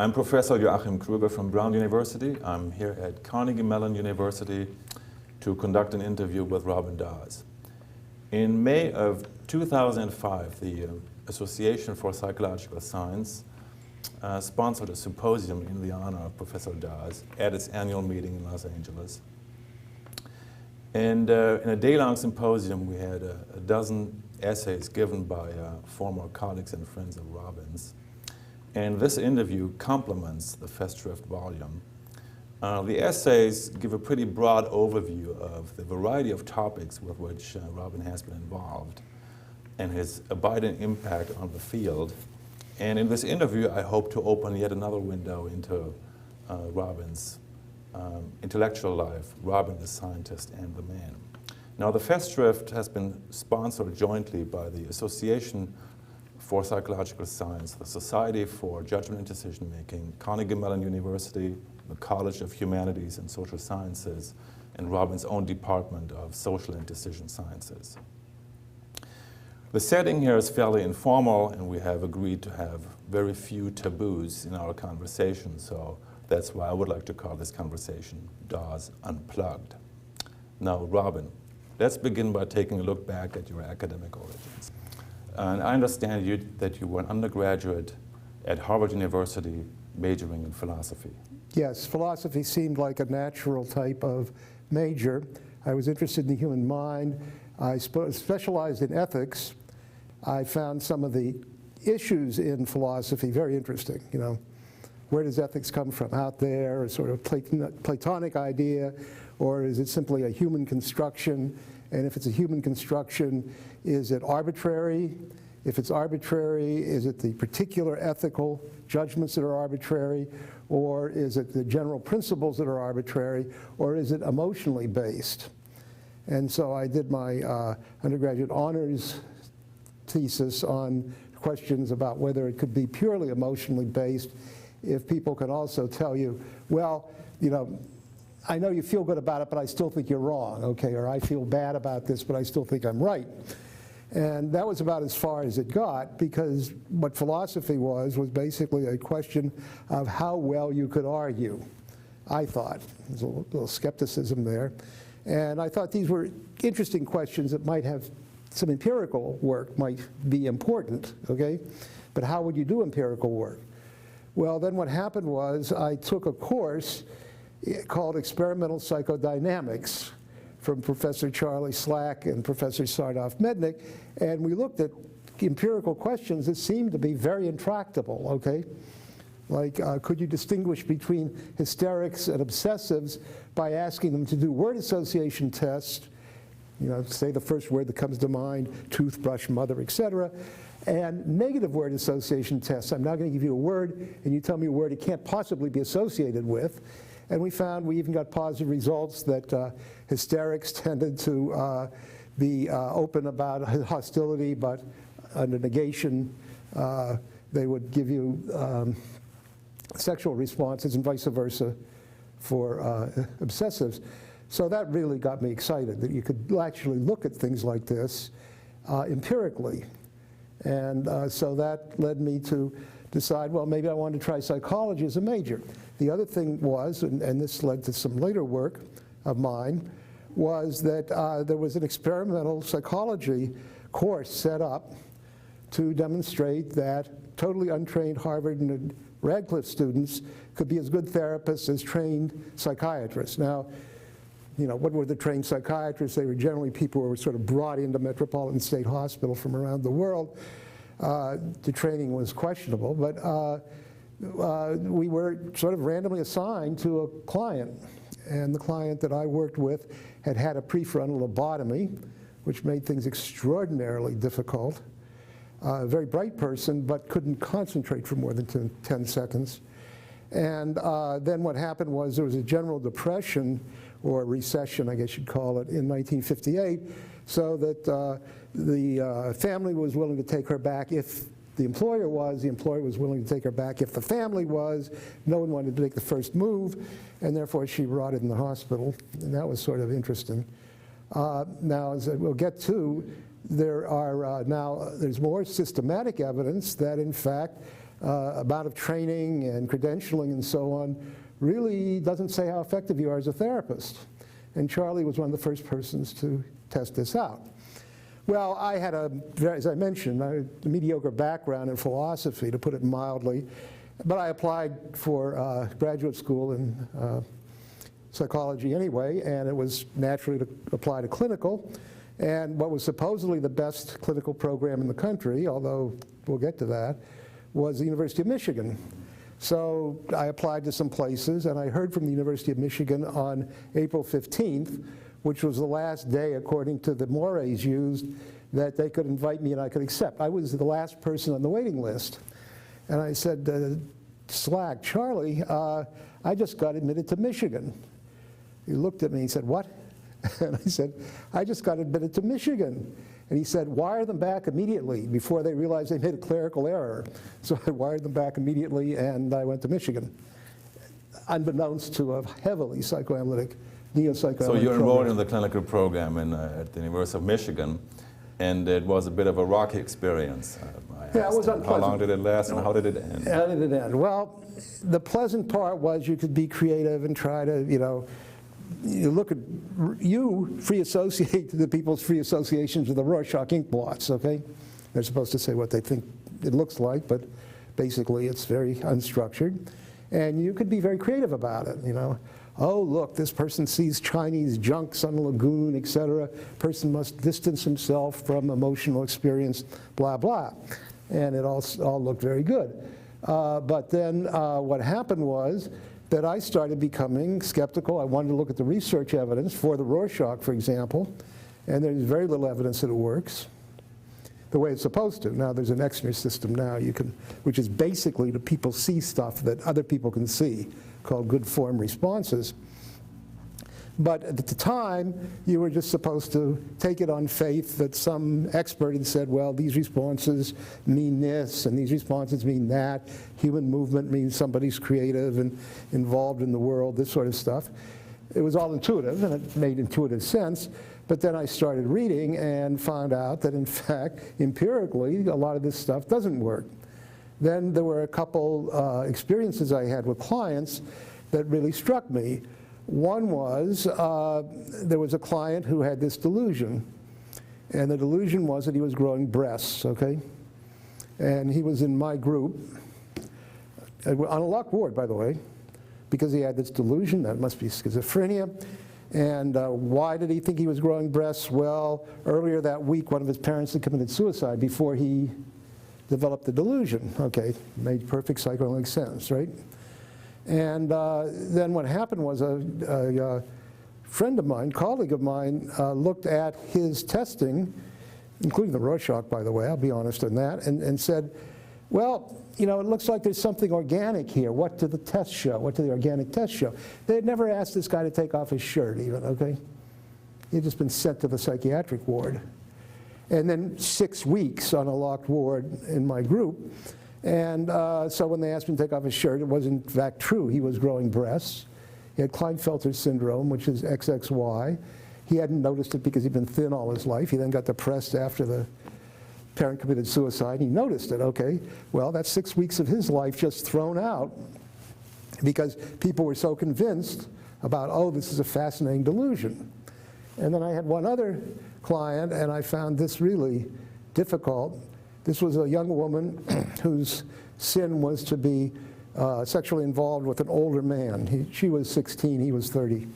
I'm Professor Joachim Krueger from Brown University. I'm here at Carnegie Mellon University to conduct an interview with Robyn Dawes. In May of 2005, the Association for Psychological Science sponsored a symposium in the honor of Professor Dawes at its annual meeting in Los Angeles. And in a day-long symposium, we had a dozen essays given by former colleagues and friends of Robyn's. And this interview complements the Festschrift volume. The essays give a pretty broad overview of the variety of topics with which Robyn has been involved and his abiding impact on the field. And in this interview, I hope to open yet another window into Robyn's intellectual life, Robyn the scientist and the man. Now, the Festschrift has been sponsored jointly by the Association for Psychological Science, the Society for Judgment and Decision Making, Carnegie Mellon University, the College of Humanities and Social Sciences, and Robyn's own Department of Social and Decision Sciences. The setting here is fairly informal, and we have agreed to have very few taboos in our conversation, so that's why I would like to call this conversation Dawes Unplugged. Now, Robyn, let's begin by taking a look back at your academic origins. And I understand that you were an undergraduate at Harvard University majoring in philosophy. Yes, philosophy seemed like a natural type of major. I was interested in the human mind. I specialized in ethics. I found some of the issues in philosophy very interesting. You know, where does ethics come from? Out there, a sort of Platonic idea, or is it simply a human construction? And if it's a human construction, is it arbitrary? If it's arbitrary, is it the particular ethical judgments that are arbitrary? Or is it the general principles that are arbitrary? Or is it emotionally based? And so I did my undergraduate honors thesis on questions about whether it could be purely emotionally based, if people can also tell you, well, you know, I know you feel good about it, but I still think you're wrong, okay? Or I feel bad about this, but I still think I'm right. And that was about as far as it got, because what philosophy was basically a question of how well you could argue, I thought. There's a little skepticism there. And I thought these were interesting questions that might have some empirical work might be important, okay? But how would you do empirical work? Well, then what happened was I took a course called Experimental Psychodynamics from Professor Charlie Slack and Professor Sarnoff-Mednick, and we looked at empirical questions that seemed to be very intractable, okay? Like, could you distinguish between hysterics and obsessives by asking them to do word association tests, you know, say the first word that comes to mind, toothbrush, mother, etc., and negative word association tests. I'm now going to give you a word, and you tell me a word it can't possibly be associated with. And we found we even got positive results that hysterics tended to be open about hostility, but under negation, they would give you sexual responses, and vice versa for obsessives. So that really got me excited, that you could actually look at things like this empirically. And so that led me to decide, well, maybe I wanted to try psychology as a major. The other thing was, and this led to some later work of mine, was that there was an experimental psychology course set up to demonstrate that totally untrained Harvard and Radcliffe students could be as good therapists as trained psychiatrists. Now, you know, what were the trained psychiatrists? They were generally people who were sort of brought into Metropolitan State Hospital from around the world. The training was questionable, but we were sort of randomly assigned to a client. And the client that I worked with had had a prefrontal lobotomy, which made things extraordinarily difficult. A very bright person, but couldn't concentrate for more than 10 seconds. And then what happened was there was a general depression, or recession, I guess you'd call it, in 1958, so that the family was willing to take her back if the employer was willing to take her back if the family was. No one wanted to make the first move, and therefore she rotted in the hospital, and that was sort of interesting. Now, as we'll get to, there's more systematic evidence that, in fact, amount of training and credentialing and so on really doesn't say how effective you are as a therapist. And Charlie was one of the first persons to test this out. Well, I had as I mentioned, a mediocre background in philosophy, to put it mildly, but I applied for graduate school in psychology anyway, and it was naturally to apply to clinical. And what was supposedly the best clinical program in the country, although we'll get to that, was the University of Michigan. So I applied to some places, and I heard from the University of Michigan on April 15th, which was the last day, according to the mores used, that they could invite me and I could accept. I was the last person on the waiting list. And I said, Slack, Charlie, I just got admitted to Michigan. He looked at me and he said, what? And I said, I just got admitted to Michigan. And he said, wire them back immediately before they realized they made a clerical error. So I wired them back immediately and I went to Michigan, unbeknownst to a heavily psychoanalytic, neo-psychoanalytic So you enrolled program. in the clinical program at the University of Michigan, and it was a bit of a rocky experience. Yeah, it was unpleasant. How long did it last and how did it end? How did it end? Well, the pleasant part was you could be creative and try to, you look at, free associate the people's free associations with the Rorschach ink blots, okay? They're supposed to say what they think it looks like, but basically it's very unstructured. And you could be very creative about it, Oh, look, this person sees Chinese junks on a lagoon, et cetera. Person must distance himself from emotional experience, blah, blah. And it all looked very good. But then what happened was that I started becoming skeptical. I wanted to look at the research evidence for the Rorschach, for example, and there's very little evidence that it works the way it's supposed to. Now there's an Exner system now which is basically that people see stuff that other people can see, called good form responses. But at the time, you were just supposed to take it on faith that some expert had said, well, these responses mean this, and these responses mean that. Human movement means somebody's creative and involved in the world, this sort of stuff. It was all intuitive, and it made intuitive sense. But then I started reading and found out that, in fact, empirically, a lot of this stuff doesn't work. Then there were a couple experiences I had with clients that really struck me. One was, there was a client who had this delusion, and the delusion was that he was growing breasts, okay? And he was in my group, on a locked ward, by the way, because he had this delusion. That must be schizophrenia. And why did he think he was growing breasts? Well, earlier that week, one of his parents had committed suicide before he developed the delusion. Okay, made perfect psychoanalytic sense, right? And then what happened was a friend of mine, colleague of mine, looked at his testing, including the Rorschach, by the way, I'll be honest on that, and said, well, it looks like there's something organic here. What did the tests show? What did the organic tests show? They had never asked this guy to take off his shirt even, okay? He had just been sent to the psychiatric ward. And then 6 weeks on a locked ward in my group. And so when they asked him to take off his shirt, it was in fact true. He was growing breasts. He had Klinefelter syndrome, which is XXY. He hadn't noticed it because he'd been thin all his life. He then got depressed after the parent committed suicide. He noticed it, okay. Well, that's 6 weeks of his life just thrown out because people were so convinced about, oh, this is a fascinating delusion. And then I had one other client, and I found this really difficult. This was a young woman whose sin was to be sexually involved with an older man. She was 16, he was 30.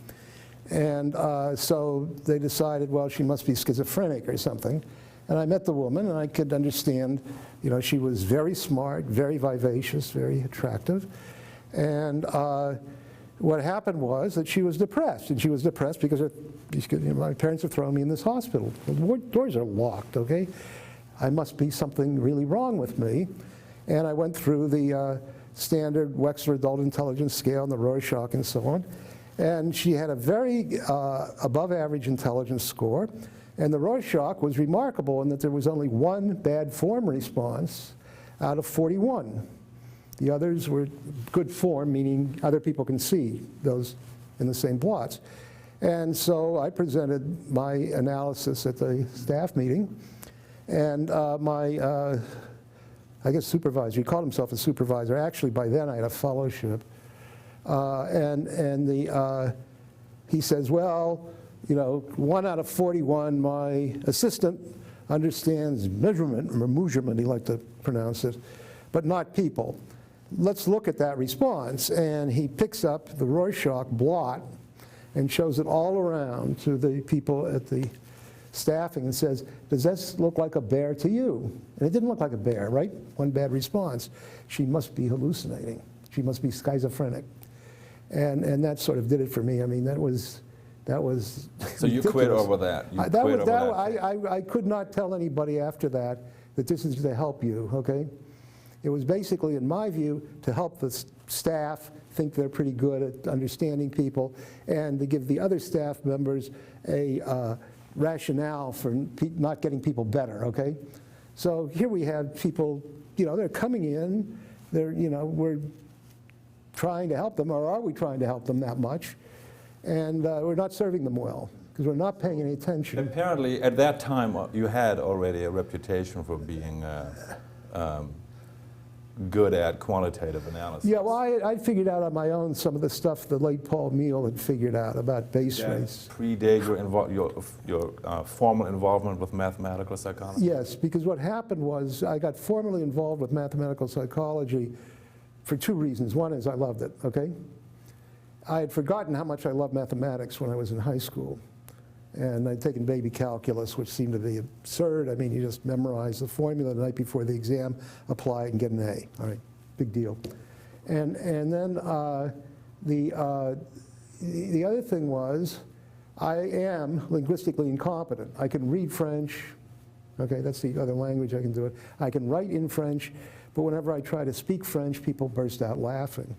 And so they decided, well, she must be schizophrenic or something. And I met the woman, and I could understand, she was very smart, very vivacious, very attractive. And what happened was that she was depressed, and she was depressed because my parents have thrown me in this hospital. The doors are locked, okay? I must be something really wrong with me. And I went through the standard Wechsler Adult Intelligence Scale and the Rorschach and so on. And she had a very above average intelligence score. And the Rorschach was remarkable in that there was only one bad form response out of 41. The others were good form, meaning other people can see those in the same blots. And so I presented my analysis at the staff meeting, and my I guess supervisor. He called himself a supervisor. Actually, by then I had a fellowship. He says, well, you know, 1 out of 41, my assistant understands measurement, or measurement, he liked to pronounce it, but not people. Let's look at that response. And he picks up the Rorschach blot and shows it all around to the people at the staffing and says, does this look like a bear to you? And it didn't look like a bear, right? One bad response. She must be hallucinating. She must be schizophrenic. And that sort of did it for me. I mean, that was So you quit over that? I could not tell anybody after that this is to help you, okay? It was basically, in my view, to help the staff think they're pretty good at understanding people, and to give the other staff members a rationale for not getting people better, okay? So here we have people, you know, they're coming in, we're trying to help them, or are we trying to help them that much? And we're not serving them well, because we're not paying any attention. Apparently, at that time, you had already a reputation for being good at quantitative analysis. Yeah, well, I figured out on my own some of the stuff the late Paul Meehl had figured out about base race. Predate your formal involvement with mathematical psychology? Yes, because what happened was I got formally involved with mathematical psychology for 2 reasons. One is I loved it, okay? I had forgotten how much I loved mathematics when I was in high school. And I'd taken baby calculus, which seemed to be absurd. I mean, you just memorize the formula the night before the exam, apply it, and get an A. All right, big deal. And then the other thing was, I am linguistically incompetent. I can read French. Okay, that's the other language I can do it. I can write in French, but whenever I try to speak French, people burst out laughing.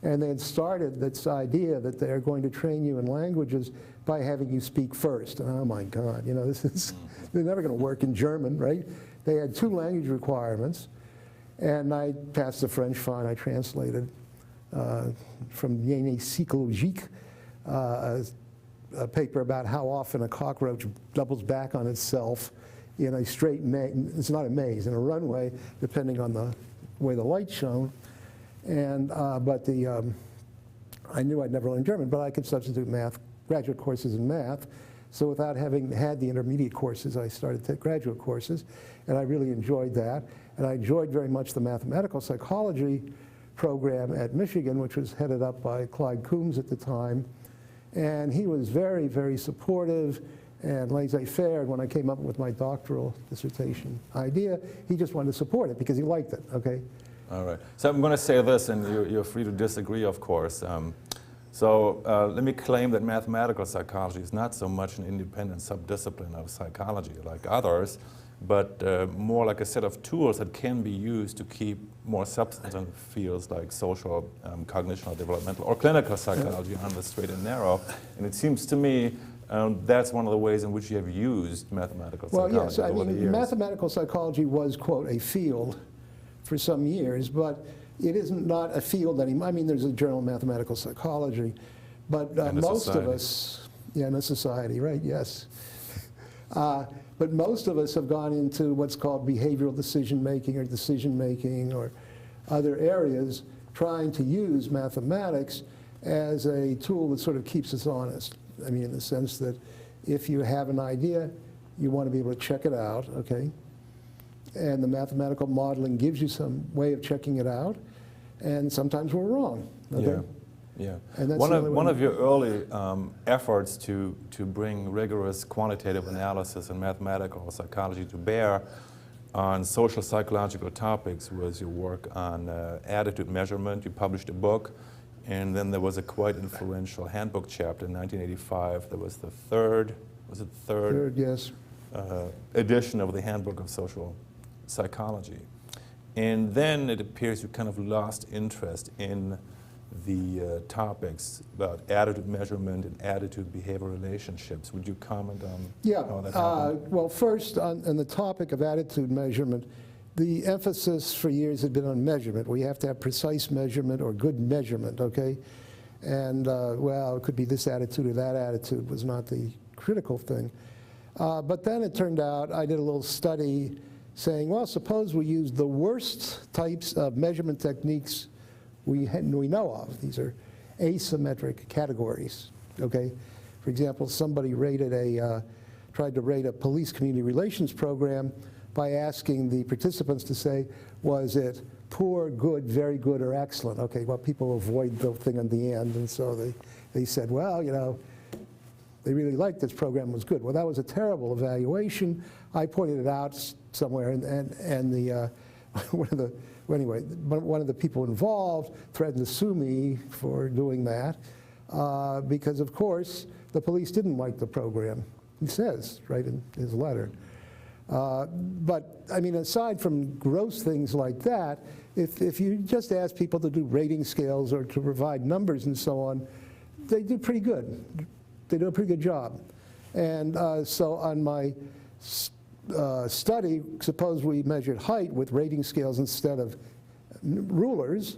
And they had started this idea that they're going to train you in languages by having you speak first. And oh my God, you know, they're never going to work in German, right? They had 2 language requirements, and I passed the French fine. I translated from Yéné Psychologique, a paper about how often a cockroach doubles back on itself in a straight maze. It's not a maze, in a runway, depending on the way the light's shown. And, I knew I'd never learn German, but I could substitute graduate courses in math. So without having had the intermediate courses, I started to take graduate courses, and I really enjoyed that. And I enjoyed very much the mathematical psychology program at Michigan, which was headed up by Clyde Coombs at the time. And he was very, very supportive and laissez-faire. And when I came up with my doctoral dissertation idea, he just wanted to support it because he liked it, okay? All right. So I'm going to say this, and you're free to disagree, of course. Let me claim that mathematical psychology is not so much an independent subdiscipline of psychology like others, but more like a set of tools that can be used to keep more substantive fields like social, cognitional, developmental, or clinical psychology on the straight and narrow. And it seems to me that's one of the ways in which you have used mathematical psychology over the years. Well, yes, I mean, mathematical psychology was, quote, a field for some years, but it isn't not a field anymore. I mean, there's a journal of mathematical psychology, but most of us, in a society, right, yes. But most of us have gone into what's called behavioral decision-making or other areas, trying to use mathematics as a tool that sort of keeps us honest. I mean, in the sense that if you have an idea, you want to be able to check it out, okay? And the mathematical modeling gives you some way of checking it out, and sometimes we're wrong. Okay? Yeah. And that's one of your early efforts to bring rigorous quantitative analysis and mathematical psychology to bear on social psychological topics was your work on attitude measurement. You published a book, and then there was a quite influential handbook chapter in 1985. There was the third yes. Edition of the Handbook of Social Psychology. And then it appears you kind of lost interest in the topics about attitude measurement and attitude-behavior relationships. Would you comment on how that happened? Well, first, on the topic of attitude measurement, the emphasis for years had been on measurement. We have to have precise measurement or good measurement, okay? And, well, it could be this attitude or that attitude was not the critical thing. But then it turned out, I did a little study saying, well, suppose we use the worst types of measurement techniques we know of. These are asymmetric categories, okay? For example, somebody tried to rate a police community relations program by asking the participants to say, was it poor, good, very good, or excellent? Okay, well, people avoid the thing at the end, and so they said, well, you know, they really liked this program, was good. Well, that was a terrible evaluation. I pointed it out somewhere, and the one of the people involved threatened to sue me for doing that because, of course, the police didn't like the program. He says, right in his letter. But, I mean, aside from gross things like that, if you just ask people to do rating scales or to provide numbers and so on, they do pretty good. They do a pretty good job. And so on my study, suppose we measured height with rating scales instead of rulers,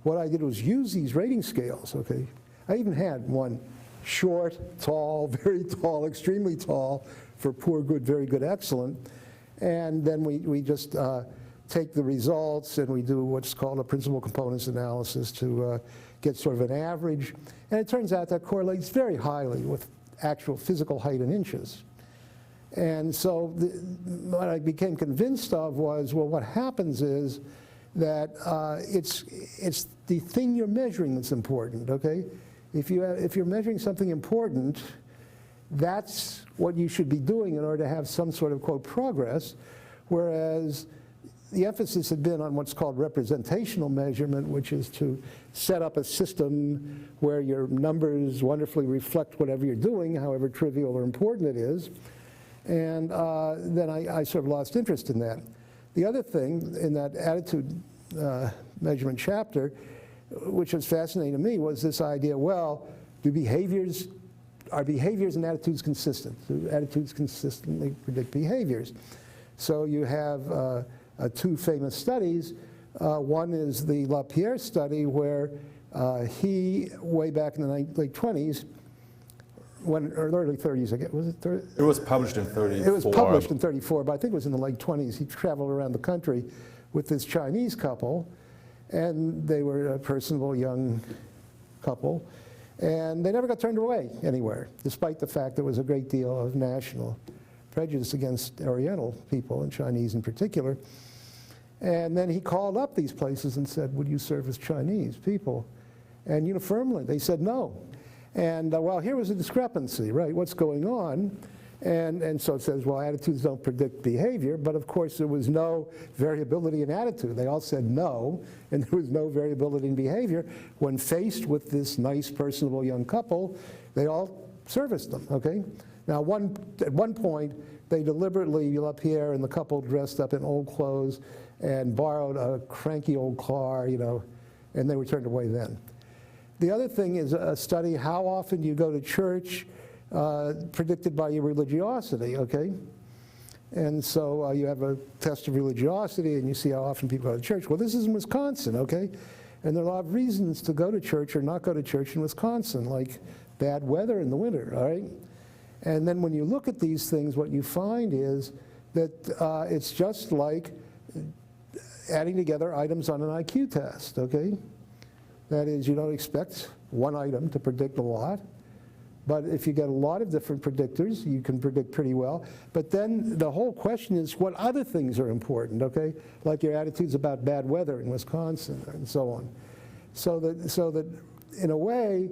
what I did was use these rating scales, okay? I even had one short, tall, very tall, extremely tall for poor, good, very good, excellent. And then we just take the results and we do what's called a principal components analysis to get sort of an average. And it turns out that correlates very highly with actual physical height in inches. And so what I became convinced of was, well, what happens is that it's the thing you're measuring that's important, okay? If you're measuring something important, that's what you should be doing in order to have some sort of, quote, progress, whereas the emphasis had been on what's called representational measurement, which is to set up a system where your numbers wonderfully reflect whatever you're doing, however trivial or important it is. And then I sort of lost interest in that. The other thing in that attitude measurement chapter, which was fascinating to me, was this idea, well, are behaviors and attitudes consistent? Do attitudes consistently predict behaviors? So you have two famous studies. One is the LaPierre study, where he, way back in the late 20s, or early 30s, I guess, was it 30? It was published in 34. It was published in 34, but I think it was in the late 20s. He traveled around the country with this Chinese couple, and they were a personable young couple, and they never got turned away anywhere, despite the fact there was a great deal of national prejudice against Oriental people, and Chinese in particular. And then he called up these places and said, would you service Chinese people? And uniformly, they said no. And well, here was a discrepancy, right? What's going on? And so it says, well, attitudes don't predict behavior, but of course there was no variability in attitude. They all said no, and there was no variability in behavior. When faced with this nice, personable young couple, they all serviced them, okay? Now, at one point, they deliberately, LaPierre and the couple dressed up in old clothes and borrowed a cranky old car, you know, and they were turned away then. The other thing is a study, how often you go to church, predicted by your religiosity, okay? And so you have a test of religiosity and you see how often people go to church. Well, this is in Wisconsin, okay? And there are a lot of reasons to go to church or not go to church in Wisconsin, like bad weather in the winter, all right? And then when you look at these things, what you find is that it's just like adding together items on an IQ test, okay? That is, you don't expect one item to predict a lot, but if you get a lot of different predictors, you can predict pretty well. But then the whole question is what other things are important, okay? Like your attitudes about bad weather in Wisconsin and so on. So that in a way,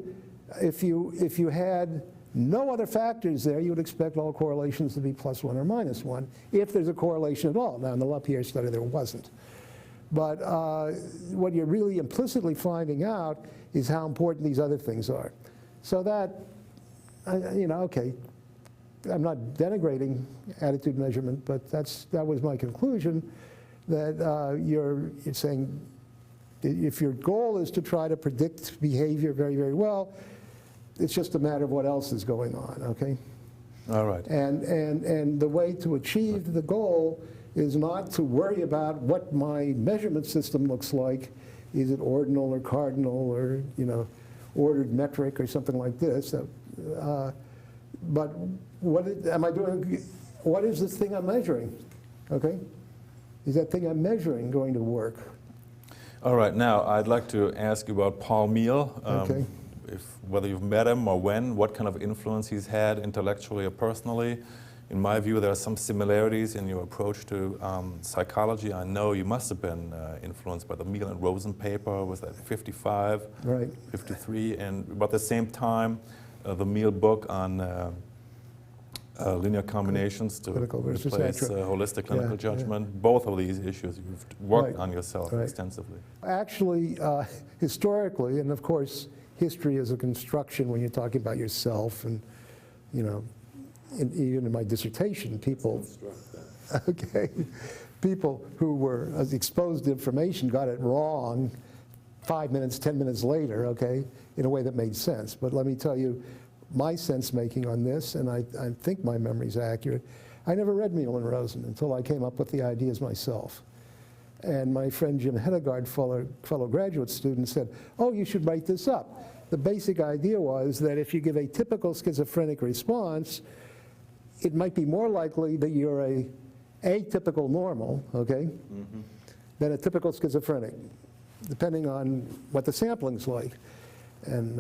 if you had no other factors there, you would expect all correlations to be +1 or -1, if there's a correlation at all. Now, in the LaPierre study, there wasn't. But what you're really implicitly finding out is how important these other things are. So that, you know, okay, I'm not denigrating attitude measurement, but that was my conclusion, that you're saying if your goal is to try to predict behavior very, very well, it's just a matter of what else is going on, okay? All right. And the way to achieve the goal is not to worry about what my measurement system looks like. Is it ordinal or cardinal or, you know, ordered metric or something like this? But what am I doing? What is this thing I'm measuring? Okay? is that thing I'm measuring going to work? All right, now I'd like to ask you about Paul Meehl. Okay. Whether you've met him or when, what kind of influence he's had intellectually or personally. In my view, there are some similarities in your approach to psychology. I know you must have been influenced by the Meehl and Rosen paper, was that 55, Right. 53, and about the same time, the Meehl book on linear combinations to Clinical versus replace actual. holistic clinical Yeah, judgment. Both of these issues you've worked Right. on yourself Right. extensively. Actually, historically, and of course, history is a construction when you're talking about yourself, and you know, even in my dissertation, people, okay, people who were exposed to information got it wrong 5 minutes, 10 minutes later, okay, in a way that made sense. But let me tell you, my sense making on this, and I think my memory's accurate, I never read Meehl and Rosen until I came up with the ideas myself. And my friend Jim Hedegaard, fellow graduate student, said, oh, you should write this up. The basic idea was that if you give a typical schizophrenic response, it might be more likely that you're a atypical normal, okay, than a typical schizophrenic, depending on what the sampling's like. And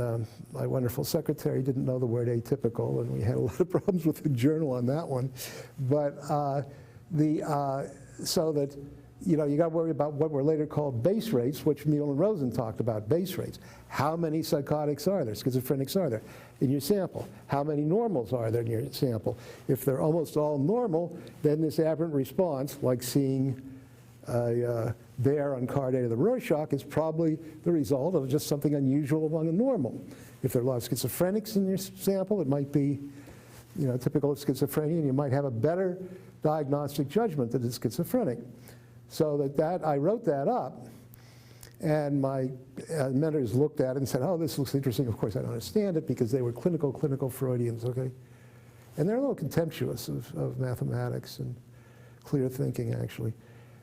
my wonderful secretary didn't know the word atypical, and we had a lot of problems with the journal on that one. But so that, you know, you got to worry about what were later called base rates, which Meehl and Rosen talked about, base rates. How many psychotics are there, schizophrenics are there in your sample? How many normals are there in your sample? If they're almost all normal, then this aberrant response, like seeing there on card A of the Rorschach, is probably the result of just something unusual among a normal. If there are a lot of schizophrenics in your sample, it might be, you know, typical of schizophrenia, and you might have a better diagnostic judgment that it's schizophrenic. So I wrote that up, and my mentors looked at it and said, oh, this looks interesting. Of course, I don't understand it because they were clinical Freudians, okay? And they're a little contemptuous of mathematics and clear thinking, actually.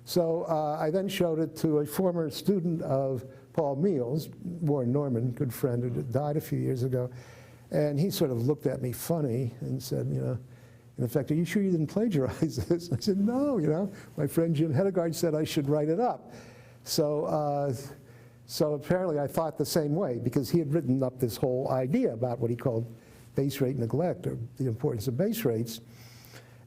So I then showed it to a former student of Paul Meehl's, Warren Norman, good friend who died a few years ago, and he sort of looked at me funny and said, you know, in effect, are you sure you didn't plagiarize this? I said, no, you know, my friend Jim Hedegaard said I should write it up. So, so apparently I thought the same way, because he had written up this whole idea about what he called base rate neglect, or the importance of base rates.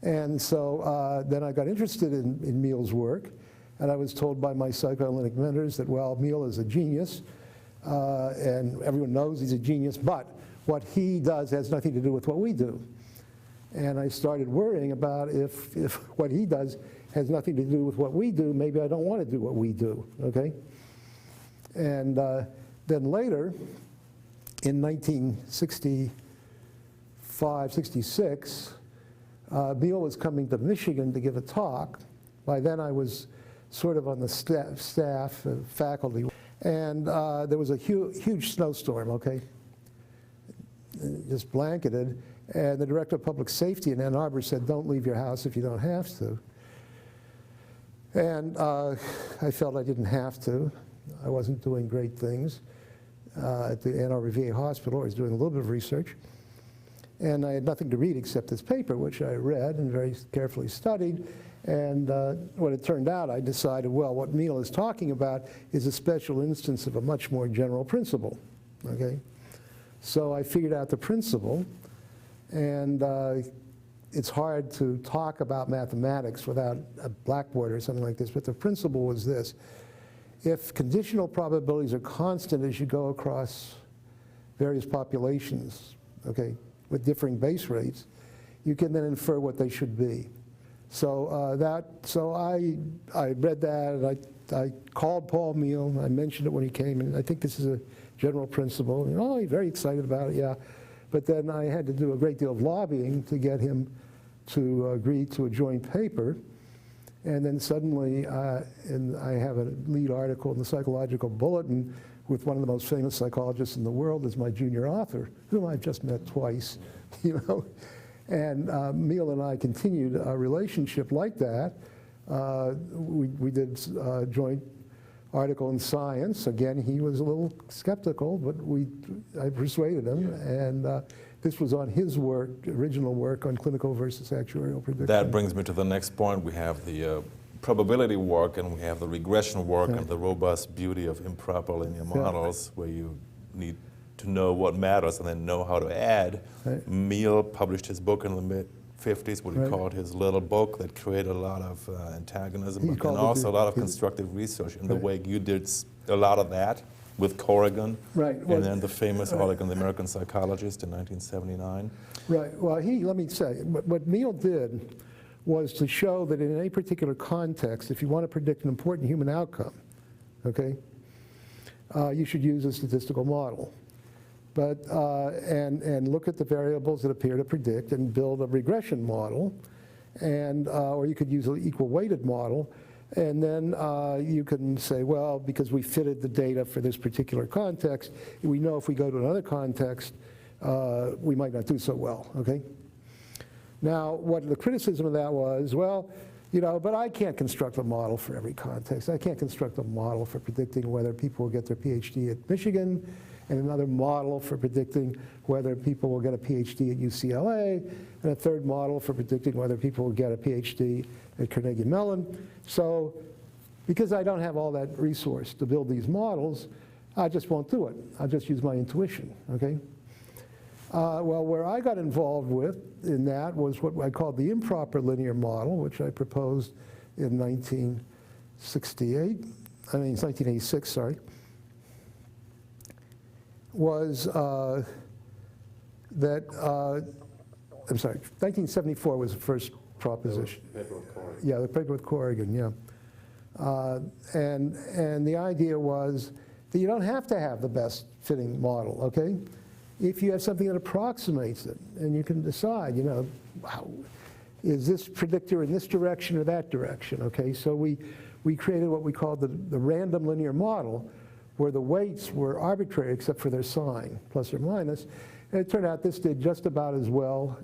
And so then I got interested in Meehl's work, and I was told by my psychoanalytic mentors that, well, Meehl is a genius, and everyone knows he's a genius, but what he does has nothing to do with what we do. And I started worrying about if what he does has nothing to do with what we do, maybe I don't want to do what we do, okay? And then later, in 1965, 66, Meehl was coming to Michigan to give a talk. By then I was sort of on the staff, faculty, and there was a huge snowstorm, okay? Just blanketed. And the director of public safety in Ann Arbor said, don't leave your house if you don't have to. And I felt I didn't have to. I wasn't doing great things at the Ann Arbor VA hospital. I was doing a little bit of research. And I had nothing to read except this paper, which I read and very carefully studied. And when it turned out, I decided, well, what Meehl is talking about is a special instance of a much more general principle, okay? So I figured out the principle. And it's hard to talk about mathematics without a blackboard or something like this, but the principle was this. If conditional probabilities are constant as you go across various populations, okay, with differing base rates, you can then infer what they should be. So I read that, and I called Paul Meehl, I mentioned it when he came, and I think this is a general principle. And, oh, he's very excited about it, yeah. But then I had to do a great deal of lobbying to get him to agree to a joint paper. And then suddenly, and I have a lead article in the Psychological Bulletin with one of the most famous psychologists in the world as my junior author, whom I've just met twice, you know. And Meehl and I continued a relationship like that. We did a joint article in Science. Again, he was a little skeptical, but I persuaded him, and this was on his work, original work on clinical versus actuarial prediction. That brings me to the next point. We have the probability work, and we have the regression work, and the robust beauty of improper linear models, where you need to know what matters and then know how to add. Miel published his book in the mid-50s, what he called his little book, that created a lot of antagonism, and also a lot of constructive research in the way you did a lot of that with Krueger, and then the famous article in the American Psychologist in 1979. Right. Well, let me say, what Miel did was to show that in any particular context, if you want to predict an important human outcome, okay, you should use a statistical model. But, and look at the variables that appear to predict and build a regression model, and, or you could use an equal weighted model, and then you can say, well, because we fitted the data for this particular context, we know if we go to another context, we might not do so well, okay? Now, what the criticism of that was, well, you know, but I can't construct a model for every context. I can't construct a model for predicting whether people will get their PhD at Michigan, and another model for predicting whether people will get a PhD at UCLA, and a third model for predicting whether people will get a PhD at Carnegie Mellon. So because I don't have all that resource to build these models, I just won't do it. I'll just use my intuition, okay? Well, where I got involved with in that was what I called the improper linear model, which I proposed in 1986, sorry. Was that, I'm sorry, 1974 was the first proposition. The paper with Krueger. Yeah, the paper with Krueger, yeah. And the idea was that you don't have to have the best fitting model, okay? If you have something that approximates it, and you can decide, you know, is this predictor in this direction or that direction, okay? So we created what we called the random linear model, where the weights were arbitrary except for their sign, plus or minus. And it turned out this did just about as well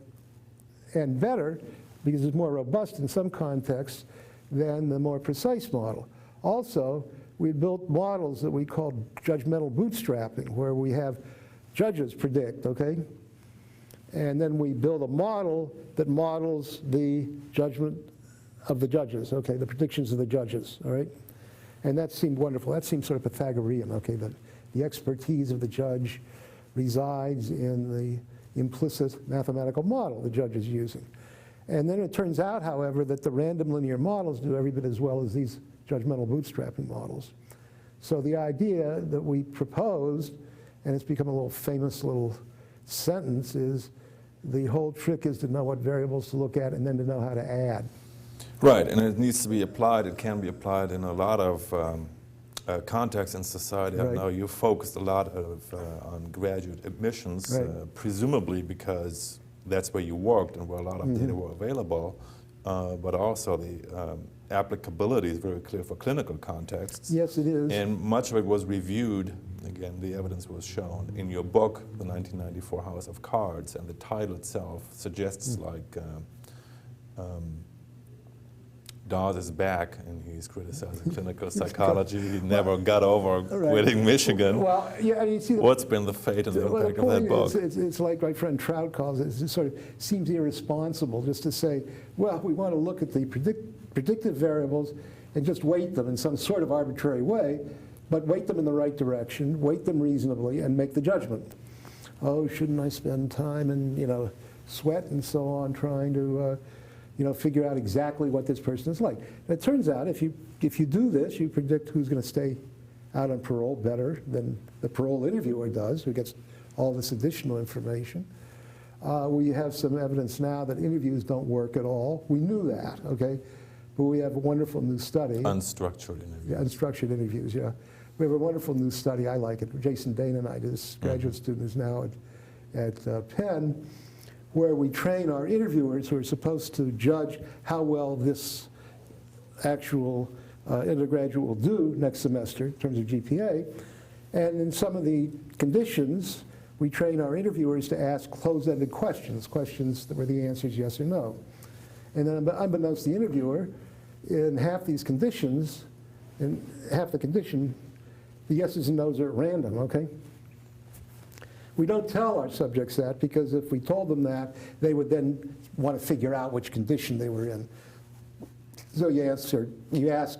and better, because it's more robust in some contexts than the more precise model. Also, we built models that we called judgmental bootstrapping, where we have judges predict, okay? And then we build a model that models the judgment of the judges, okay, the predictions of the judges, all right? And that seemed wonderful. That seemed sort of Pythagorean, okay, that the expertise of the judge resides in the implicit mathematical model the judge is using. And then it turns out, however, that the random linear models do every bit as well as these judgmental bootstrapping models. So the idea that we proposed, and it's become a little famous little sentence, is the whole trick is to know what variables to look at and then to know how to add. Right, and it needs to be applied. It can be applied in a lot of contexts in society. I know you focused a lot on graduate admissions, presumably because that's where you worked and where a lot of data were available, but also the applicability is very clear for clinical contexts. Yes, it is. And much of it was reviewed, again, the evidence was shown in your book, The 1994 House of Cards, and the title itself suggests like Dawes is back, and he's criticizing clinical psychology. He never got over quitting Michigan. Well, yeah, I mean, see, what's been the fate and the impact of that book? It's like my friend Trout calls it. It sort of seems irresponsible just to say, well, we want to look at the predictive variables and just weight them in some sort of arbitrary way, but weight them in the right direction, weight them reasonably, and make the judgment. Oh, shouldn't I spend time and, you know, sweat and so on trying to you know, figure out exactly what this person is like. And it turns out if you do this, you predict who's going to stay out on parole better than the parole interviewer does, who gets all this additional information. We have some evidence now that interviews don't work at all. We knew that, okay? But we have a wonderful new study. Unstructured interviews. Yeah, unstructured interviews, yeah. We have a wonderful new study, I like it. Jason Dane and I, this graduate student who's now at Penn, where we train our interviewers who are supposed to judge how well this actual undergraduate will do next semester in terms of GPA. And in some of the conditions, we train our interviewers to ask closed-ended questions, questions where the answer is yes or no. And then unbeknownst to the interviewer, in half these conditions, in half the condition, the yeses and nos are at random, okay? We don't tell our subjects that, because if we told them that, they would then want to figure out which condition they were in. So you ask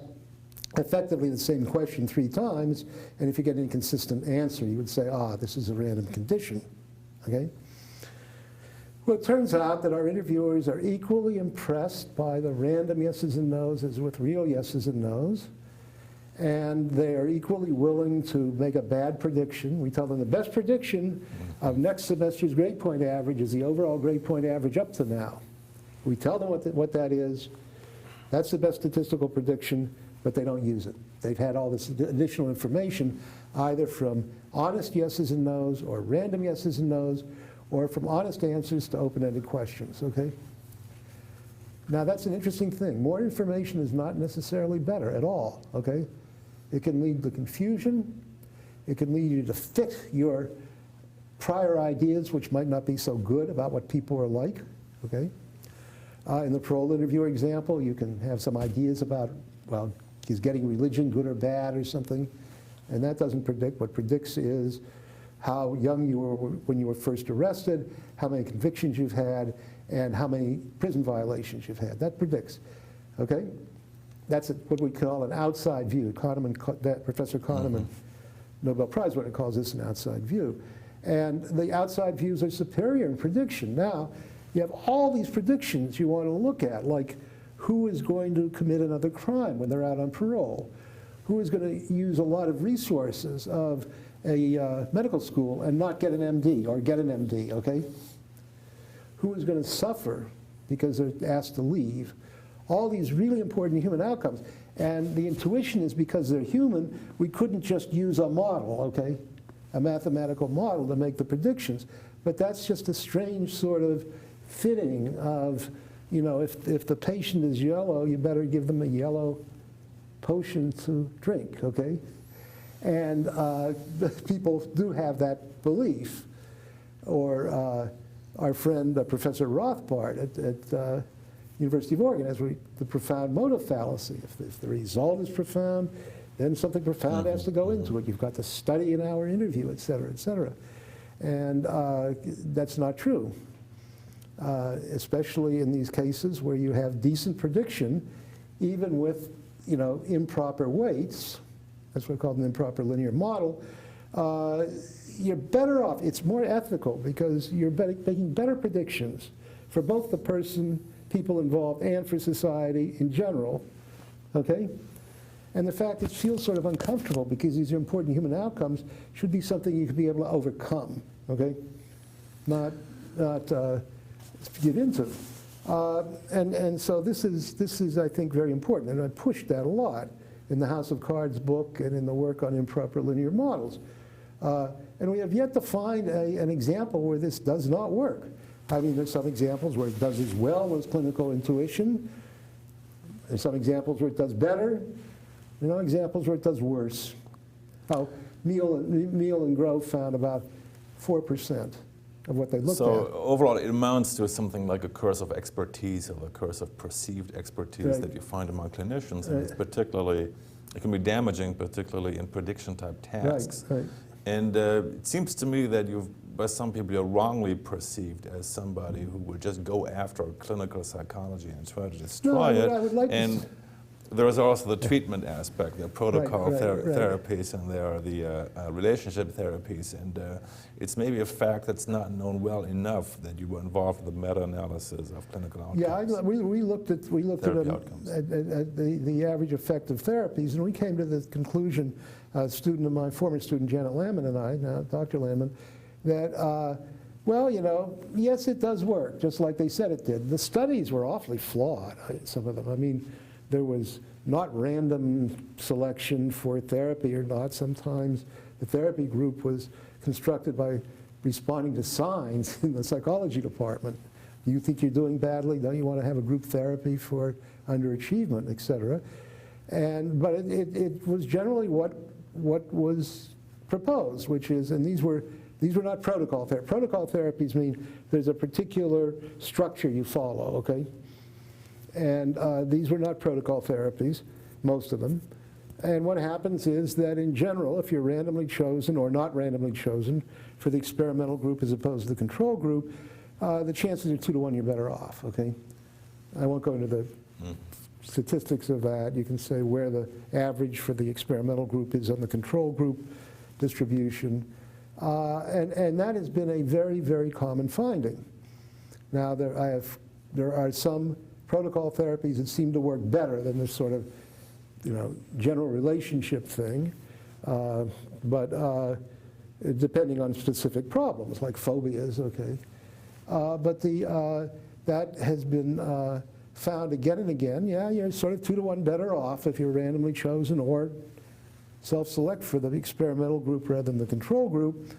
effectively the same question 3 times, and if you get an inconsistent answer, you would say, this is a random condition, okay? Well, it turns out that our interviewers are equally impressed by the random yeses and nos as with real yeses and nos, and they are equally willing to make a bad prediction. We tell them the best prediction of next semester's grade point average is the overall grade point average up to now. We tell them what that is. That's the best statistical prediction, but they don't use it. They've had all this additional information either from honest yeses and nos or random yeses and nos or from honest answers to open-ended questions, okay? Now that's an interesting thing. More information is not necessarily better at all, okay? It can lead to confusion. It can lead you to fit your prior ideas, which might not be so good about what people are like, okay? In the parole interviewer example, you can have some ideas about, well, is getting religion good or bad or something, and that doesn't predict. What predicts is how young you were when you were first arrested, how many convictions you've had, and how many prison violations you've had. That predicts, okay? That's what we call an outside view. Professor Kahneman, Nobel Prize winner, calls this an outside view. And the outside views are superior in prediction. Now, you have all these predictions you want to look at, like who is going to commit another crime when they're out on parole? Who is going to use a lot of resources of a medical school and not get an MD or get an MD, okay? Who is going to suffer because they're asked to leave? All these really important human outcomes. And the intuition is because they're human, we couldn't just use a model, okay? A mathematical model to make the predictions. But that's just a strange sort of fitting of, you know, if the patient is yellow, you better give them a yellow potion to drink, okay? And people do have that belief. Or our friend, Professor Rothbard at University of Oregon has the profound motive fallacy. If the result is profound, then something profound has to go into it. You've got to study an hour interview, et cetera, et cetera. And that's not true, especially in these cases where you have decent prediction, even with, you know, improper weights. That's what we call an improper linear model. You're better off. It's more ethical because you're making better predictions for both the people involved and for society in general, okay? And the fact it feels sort of uncomfortable because these are important human outcomes should be something you could be able to overcome, okay? Not give into. And so this is, I think, very important, and I pushed that a lot in the House of Cards book and in the work on improper linear models. And we have yet to find an example where this does not work. I mean, there's some examples where it does as well as clinical intuition. There's some examples where it does better. There are examples where it does worse. Oh, Meal and Grove found about 4% of what they looked at. So overall, it amounts to something like a curse of expertise or a curse of perceived expertise that you find among clinicians. And it's particularly, it can be damaging, particularly in prediction-type tasks. Right. And it seems to me that by some people, you're wrongly perceived as somebody who will just go after clinical psychology and try to destroy it. I would like and there is also the treatment aspect, the protocol therapies, and there are the relationship therapies. And it's maybe a fact that's not known well enough that you were involved in the meta-analysis of clinical outcomes. Yeah, we looked at the average effect of therapies, and we came to the conclusion, a student of mine, former student Janet Lamon and I, now Dr. Lamon, that, well, you know, yes, it does work, just like they said it did. The studies were awfully flawed, some of them. I mean, there was not random selection for therapy or not. Sometimes the therapy group was constructed by responding to signs in the psychology department. Do you think you're doing badly? Don't you want to have a group therapy for underachievement, et cetera? But it was generally what was proposed, which is, and these were not protocol therapies. Protocol therapies mean there's a particular structure you follow, okay? And these were not protocol therapies, most of them. And what happens is that in general, if you're randomly chosen or not randomly chosen for the experimental group as opposed to the control group, the chances are 2 to 1 you're better off, okay? I won't go into the statistics of that. You can say where the average for the experimental group is on the control group distribution. And that has been a very, very common finding. Now, there are some protocol therapies that seem to work better than this sort of, general relationship thing, but depending on specific problems, like phobias, okay. But that has been found again and again. Yeah, you're sort of 2-to-1 better off if you're randomly chosen or self-select for the experimental group rather than the control group.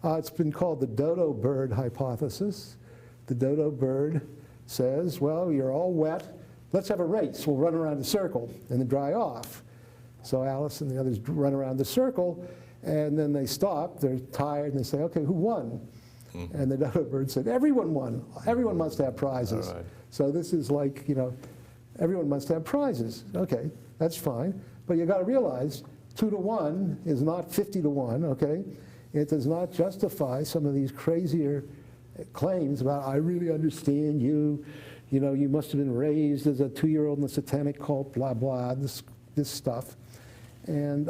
It's been called the dodo bird hypothesis. The dodo bird says, well, you're all wet. Let's have a race. We'll run around the circle and then dry off. So Alice and the others run around the circle, and then they stop. They're tired, and they say, okay, who won? Mm-hmm. And the dodo bird said, everyone won. Everyone must have prizes. All right. So this is like, everyone must have prizes. Okay, that's fine. But you got to realize 2-to-1 is not 50-to-1, okay? It does not justify some of these crazier claims about, I really understand you, you must have been raised as a 2-year-old in the satanic cult, blah, blah, this stuff. And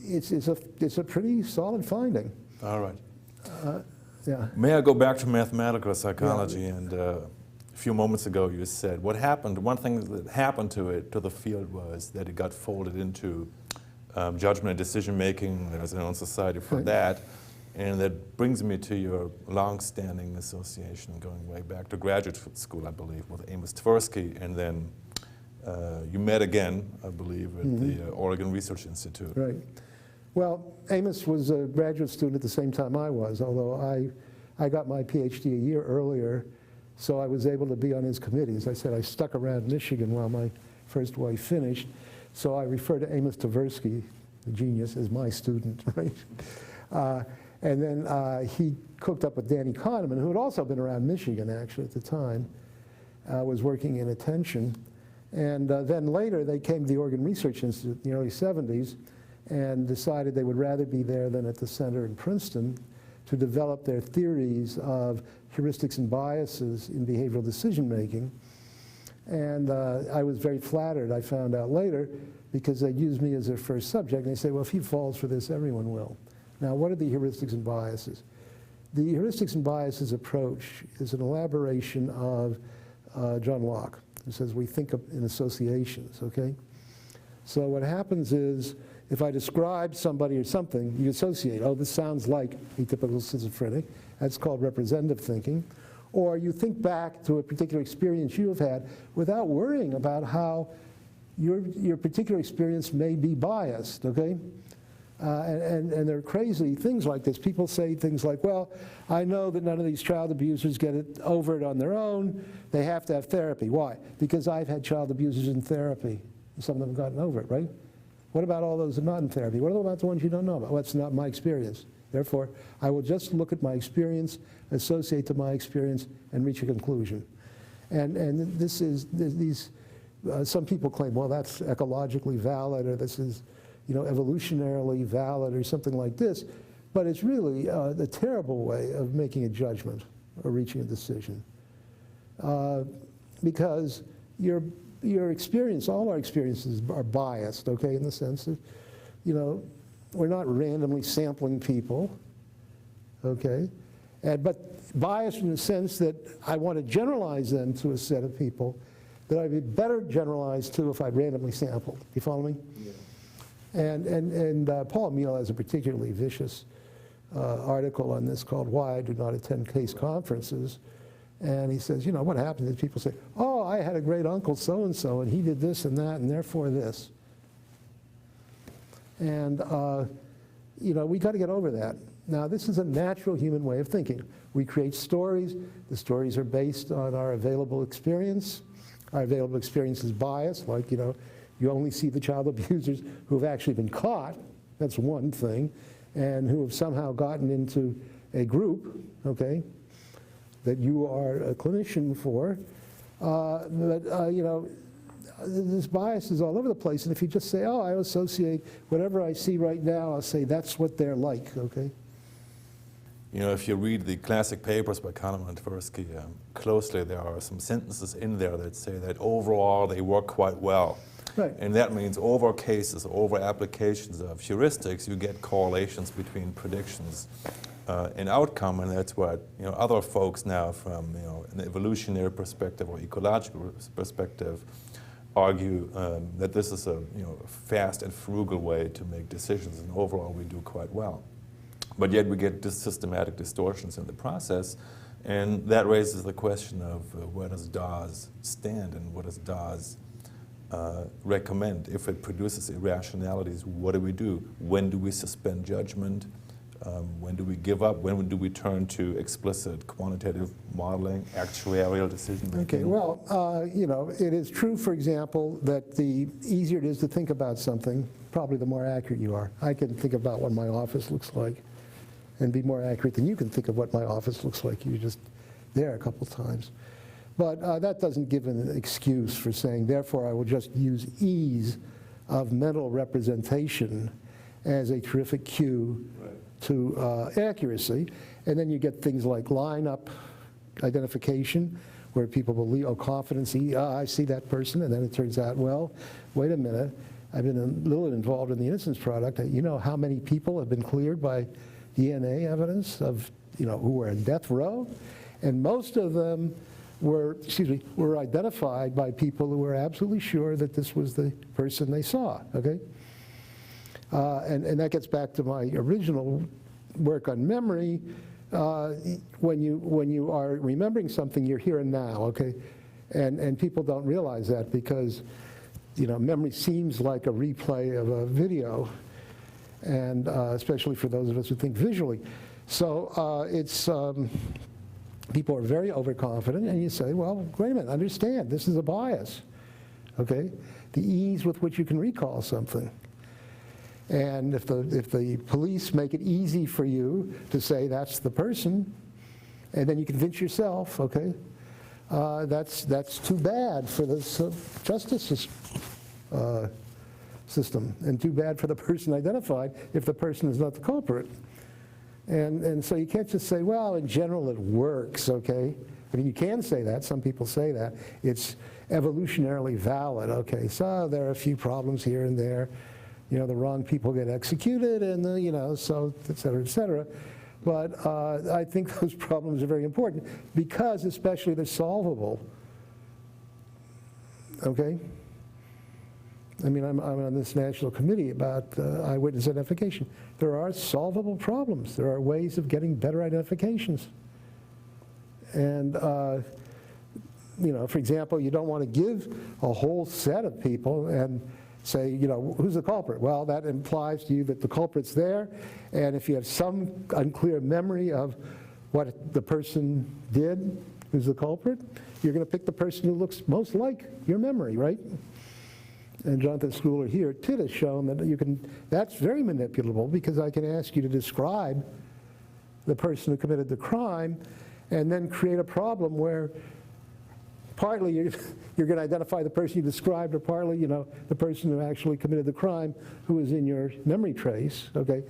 it's a pretty solid finding. All right. Yeah. May I go back to mathematical psychology? Yeah. And a few moments ago you said what happened, one thing that happened to the field was that it got folded into judgment and decision making. There's an own society for that. And that brings me to your long-standing association going way back to graduate school, I believe, with Amos Tversky, and then you met again, I believe, at the Oregon Research Institute. Right. Well, Amos was a graduate student at the same time I was, although I got my PhD a year earlier, so I was able to be on his committee. As I said, I stuck around Michigan while my first wife finished, so I refer to Amos Tversky, the genius, as my student, right? And then he cooked up with Danny Kahneman, who had also been around Michigan, actually, at the time, was working in attention. And then later, they came to the Oregon Research Institute in the early 70s and decided they would rather be there than at the center in Princeton to develop their theories of heuristics and biases in behavioral decision-making. And I was very flattered, I found out later, because they used me as their first subject. And they say, well, if he falls for this, everyone will. Now, what are the heuristics and biases? The heuristics and biases approach is an elaboration of John Locke, who says we think in associations, okay? So what happens is, if I describe somebody or something, you associate, oh, this sounds like a typical schizophrenic. That's called representative thinking. Or you think back to a particular experience you have had without worrying about how your particular experience may be biased, okay? And there are crazy things like this. People say things like, well, I know that none of these child abusers get it over it on their own. They have to have therapy. Why? Because I've had child abusers in therapy. Some of them have gotten over it, right? What about all those who are not in therapy? What about the ones you don't know about? Well, that's not my experience. Therefore, I will just look at my experience, associate to my experience, and reach a conclusion. And this is, some people claim, well, that's ecologically valid, or this is, evolutionarily valid, or something like this. But it's really the terrible way of making a judgment or reaching a decision. Because your experience, all our experiences are biased, okay, in the sense that, we're not randomly sampling people, okay? But biased in the sense that I want to generalize them to a set of people that I'd be better generalized to if I'd randomly sampled. You follow me? Yeah. And Paul Meehl has a particularly vicious article on this called Why I Do Not Attend Case Conferences. And he says, what happens is people say, oh, I had a great uncle so-and-so, and he did this and that, and therefore this. And, we got to get over that. Now, this is a natural human way of thinking. We create stories. The stories are based on our available experience. Our available experience is biased, like, you only see the child abusers who have actually been caught. That's one thing. And who have somehow gotten into a group, okay, that you are a clinician for. This bias is all over the place, and if you just say, oh, I associate whatever I see right now, I'll say that's what they're like, okay? You know, if you read the classic papers by Kahneman and Tversky closely, there are some sentences in there that say that overall they work quite well. Right. And that means over cases, over applications of heuristics, you get correlations between predictions and outcome, and that's what other folks now from an evolutionary perspective or ecological perspective argue that this is a fast and frugal way to make decisions, and overall we do quite well. But yet we get systematic distortions in the process, and that raises the question of where does Dawes stand and what does Dawes recommend? If it produces irrationalities, what do we do? When do we suspend judgment? When do we give up? When do we turn to explicit quantitative modeling, actuarial decision making? Okay, well, it is true, for example, that the easier it is to think about something, probably the more accurate you are. I can think about what my office looks like and be more accurate than you can think of what my office looks like. You're just there a couple times. But that doesn't give an excuse for saying, therefore, I will just use ease of mental representation as a terrific cue to accuracy. And then you get things like lineup identification, where people believe, confidence, I see that person, and then it turns out, well, wait a minute, I've been a little involved in the Innocence Project. You know how many people have been cleared by DNA evidence of, who were in death row? And most of them were identified by people who were absolutely sure that this was the person they saw, okay? And that gets back to my original work on memory. When you are remembering something, you're here and now, okay? And people don't realize that because, memory seems like a replay of a video, and especially for those of us who think visually. So people are very overconfident, and you say, well, wait a minute, understand, this is a bias, okay? The ease with which you can recall something. And if the police make it easy for you to say that's the person, and then you convince yourself, okay, that's too bad for the justice system, and too bad for the person identified if the person is not the culprit. And so you can't just say, well, in general it works, okay? I mean, you can say that, some people say that. It's evolutionarily valid, okay? So there are a few problems here and there. The wrong people get executed, and so et cetera, et cetera. But I think those problems are very important because, especially, they're solvable. Okay. I mean, I'm on this national committee about eyewitness identification. There are solvable problems. There are ways of getting better identifications. And for example, you don't want to give a whole set of people and say, who's the culprit? Well, that implies to you that the culprit's there, and if you have some unclear memory of what the person did, who's the culprit, you're going to pick the person who looks most like your memory, right? And Jonathan Schooler here, TIT, has shown that that's very manipulable, because I can ask you to describe the person who committed the crime and then create a problem where partly you're going to identify the person you described, or partly, the person who actually committed the crime who is in your memory trace, okay?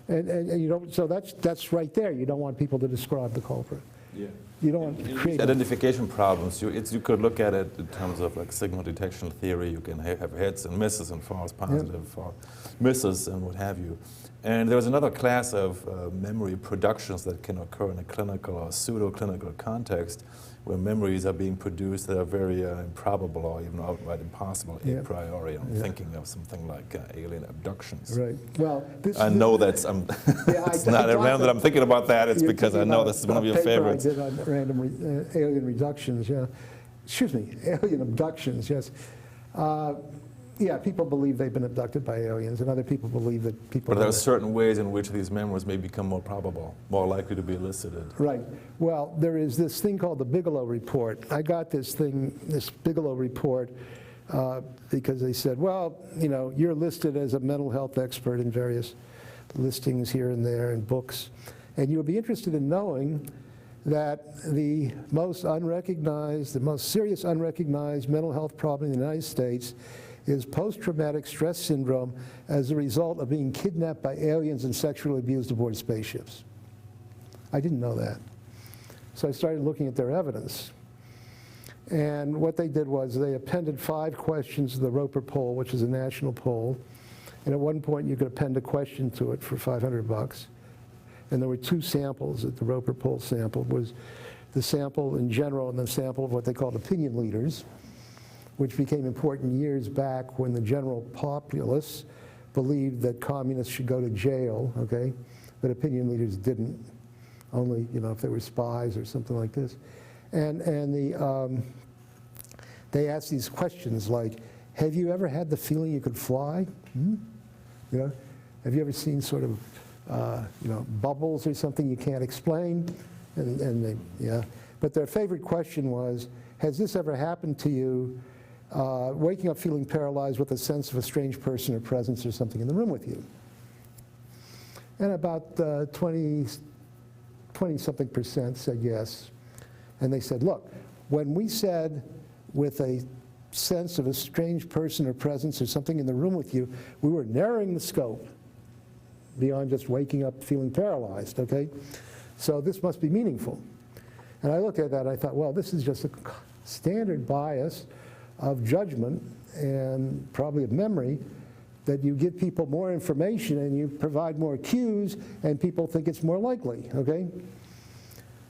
And you don't, so that's right there. You don't want people to describe the culprit. Yeah. You don't want to create identification problems. You could look at it in terms of like signal detection theory. You can have hits and misses and false positive for misses and what have you. And there's another class of memory productions that can occur in a clinical or pseudo-clinical context, where memories are being produced that are very improbable or even outright impossible a priori. I'm thinking of something like alien abductions. Right. Well, I know that's it's not around that I'm thinking about that. It's because I know this is one of your favorites. I did on random alien reductions. Yeah. Excuse me, alien abductions. Yes. Yeah, people believe they've been abducted by aliens, and other people believe that people... But there are certain ways in which these memories may become more probable, more likely to be elicited. Right. Well, there is this thing called the Bigelow Report. I got this Bigelow Report, because they said, well, you're listed as a mental health expert in various listings here and there in books, and you'll be interested in knowing that the most serious unrecognized mental health problem in the United States is post-traumatic stress syndrome as a result of being kidnapped by aliens and sexually abused aboard spaceships. I didn't know that. So I started looking at their evidence. And what they did was they appended 5 questions to the Roper poll, which is a national poll. And at one point, you could append a question to it for $500. And there were 2 samples that the Roper poll sample was the sample in general and the sample of what they called opinion leaders, which became important years back when the general populace believed that communists should go to jail, okay? But opinion leaders didn't, only, you know, if they were spies or something like this. And they asked these questions like, have you ever had the feeling you could fly? You know, have you ever seen sort of, you know, bubbles or something you can't explain? And they, yeah. But their favorite question was, has this ever happened to you, waking up feeling paralyzed with a sense of a strange person or presence or something in the room with you? And about 20-something% said yes. And they said, look, when we said with a sense of a strange person or presence or something in the room with you, we were narrowing the scope beyond just waking up feeling paralyzed, okay? So this must be meaningful. And I looked at that and I thought, well, this is just a standard bias of judgment and probably of memory, that you give people more information and you provide more cues and people think it's more likely, okay?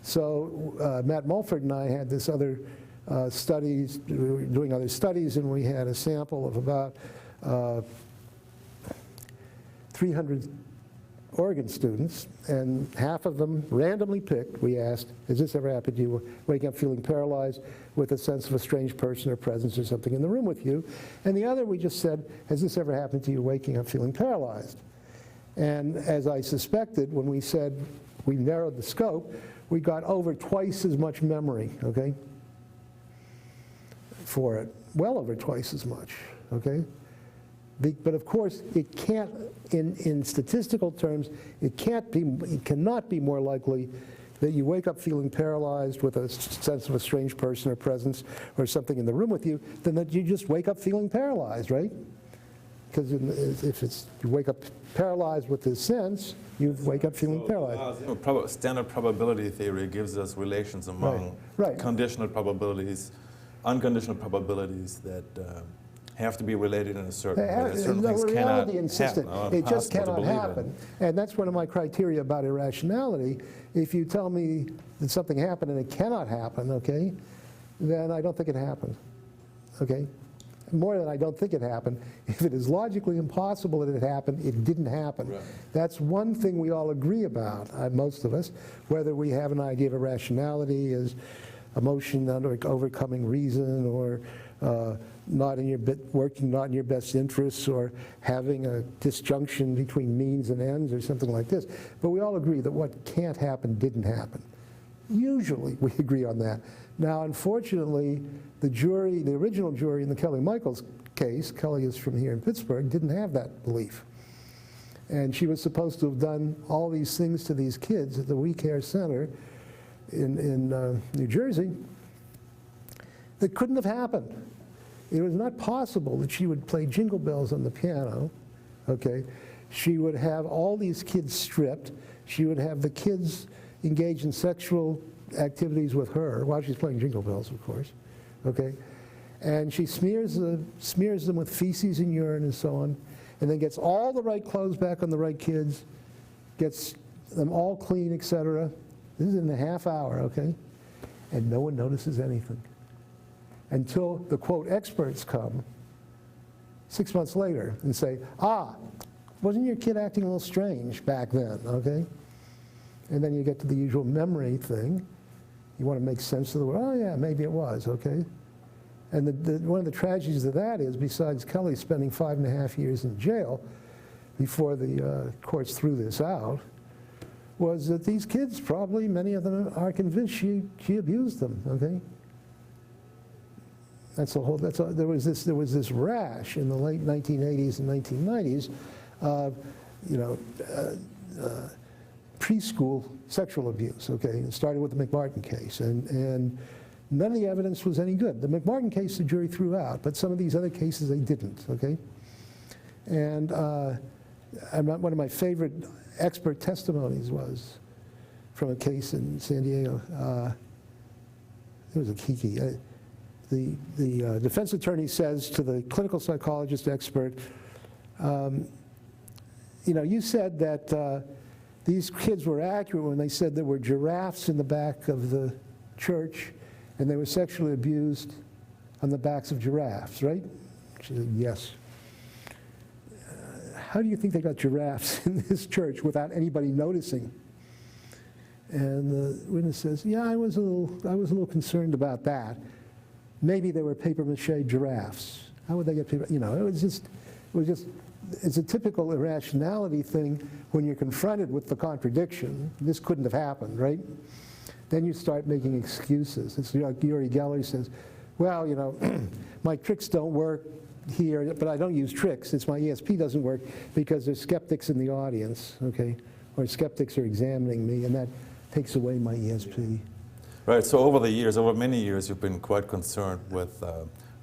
So Matt Mulford and I had this other studies, we were doing other studies, and we had a sample of about 300 Oregon students, and half of them randomly picked. We asked, has this ever happened to you, waking up feeling paralyzed with a sense of a strange person or presence or something in the room with you? And the other, we just said, has this ever happened to you, waking up feeling paralyzed? And as I suspected, when we said we narrowed the scope, we got over twice as much memory, okay, for it. Well over twice as much, okay? But of course, it can't, in statistical terms, it cannot be more likely that you wake up feeling paralyzed with a sense of a strange person or presence or something in the room with you than that you just wake up feeling paralyzed, right? Because if you wake up paralyzed with this sense, you wake up feeling paralyzed. Standard probability theory gives us relations among conditional probabilities, unconditional probabilities that have to be related in a certain way. Certain things cannot happen. It just cannot happen. And that's one of my criteria about irrationality. If you tell me that something happened and it cannot happen, okay, then I don't think it happened, okay? More than I don't think it happened. If it is logically impossible that it happened, it didn't happen. Right. That's one thing we all agree about, most of us, whether we have an idea of irrationality as emotion overcoming reason, or working not in your best interests, or having a disjunction between means and ends, or something like this. But we all agree that what can't happen didn't happen. Usually we agree on that. Now, unfortunately, the jury, the original jury in the Kelly Michaels case, Kelly is from here in Pittsburgh, didn't have that belief. And she was supposed to have done all these things to these kids at the We Care Center in New Jersey that couldn't have happened. It was not possible that she would play Jingle Bells on the piano, okay? She would have all these kids stripped. She would have the kids engage in sexual activities with her while she's playing Jingle Bells, of course, okay? And she smears them with feces and urine and so on, and then gets all the right clothes back on the right kids, gets them all clean, etc. This is in a half hour, okay? And no one notices anything until the, quote, experts come 6 months later and say, wasn't your kid acting a little strange back then, okay? And then you get to the usual memory thing. You want to make sense of the world. Oh, yeah, maybe it was, okay? And one of the tragedies of that is, besides Kelly spending 5.5 years in jail before the courts threw this out, was that these kids, probably many of them are convinced she abused them, okay? There was this rash in the late 1980s and 1990s of, preschool sexual abuse, okay? It started with the McMartin case, and none of the evidence was any good. The McMartin case the jury threw out, but some of these other cases they didn't, okay? And one of my favorite expert testimonies was from a case in San Diego. It was a Kiki. The defense attorney says to the clinical psychologist expert, you know, you said that these kids were accurate when they said there were giraffes in the back of the church and they were sexually abused on the backs of giraffes, right? She said, yes. How do you think they got giraffes in this church without anybody noticing? And the witness says, yeah, I was a little concerned about that. Maybe they were papier-mâché giraffes. How would they get paper? You know, it was just, it's a typical irrationality thing when you're confronted with the contradiction. This couldn't have happened, right? Then you start making excuses. It's like Uri Geller says, well, you know, my tricks don't work here, but I don't use tricks. It's my ESP doesn't work because there's skeptics in the audience, okay? Or skeptics are examining me, and that takes away my ESP. Right, so over the years, over many years, you've been quite concerned with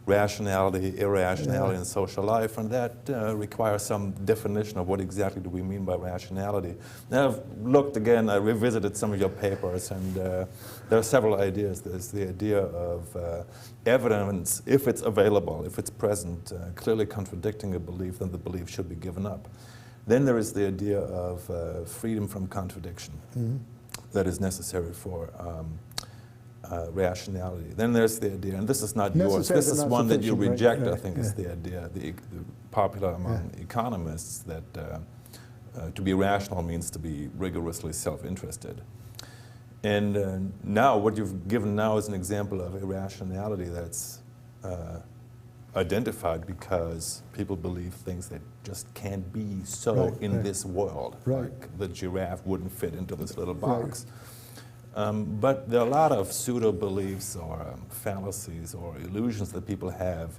rationality, irrationality in social life, and that requires some definition of what exactly do we mean by rationality. Now I've looked again, I revisited some of your papers, and there are several ideas. There's the idea of evidence, if it's available, if it's present, clearly contradicting a belief, then the belief should be given up. Then there is the idea of freedom from contradiction that is necessary for rationality. Then there's the idea, and this is not yours, this is one that you reject, right? I think is the idea, the popular among economists, that to be rational means to be rigorously self-interested. And now, what you've given now is an example of irrationality that's identified because people believe things that just can't be so in this world. Like the giraffe wouldn't fit into this little box. But there are a lot of pseudo-beliefs or fallacies or illusions that people have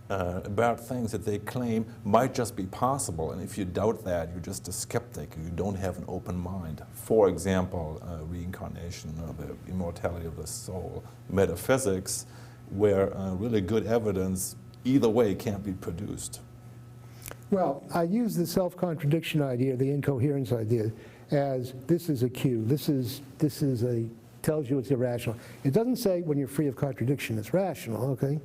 about things that they claim might just be possible. And if you doubt that, you're just a skeptic. You don't have an open mind. For example, reincarnation or the immortality of the soul. Metaphysics, where really good evidence either way can't be produced. Well, I use the self-contradiction idea, the incoherence idea, as this is a cue. This is tells you it's irrational. It doesn't say when you're free of contradiction it's rational, okay?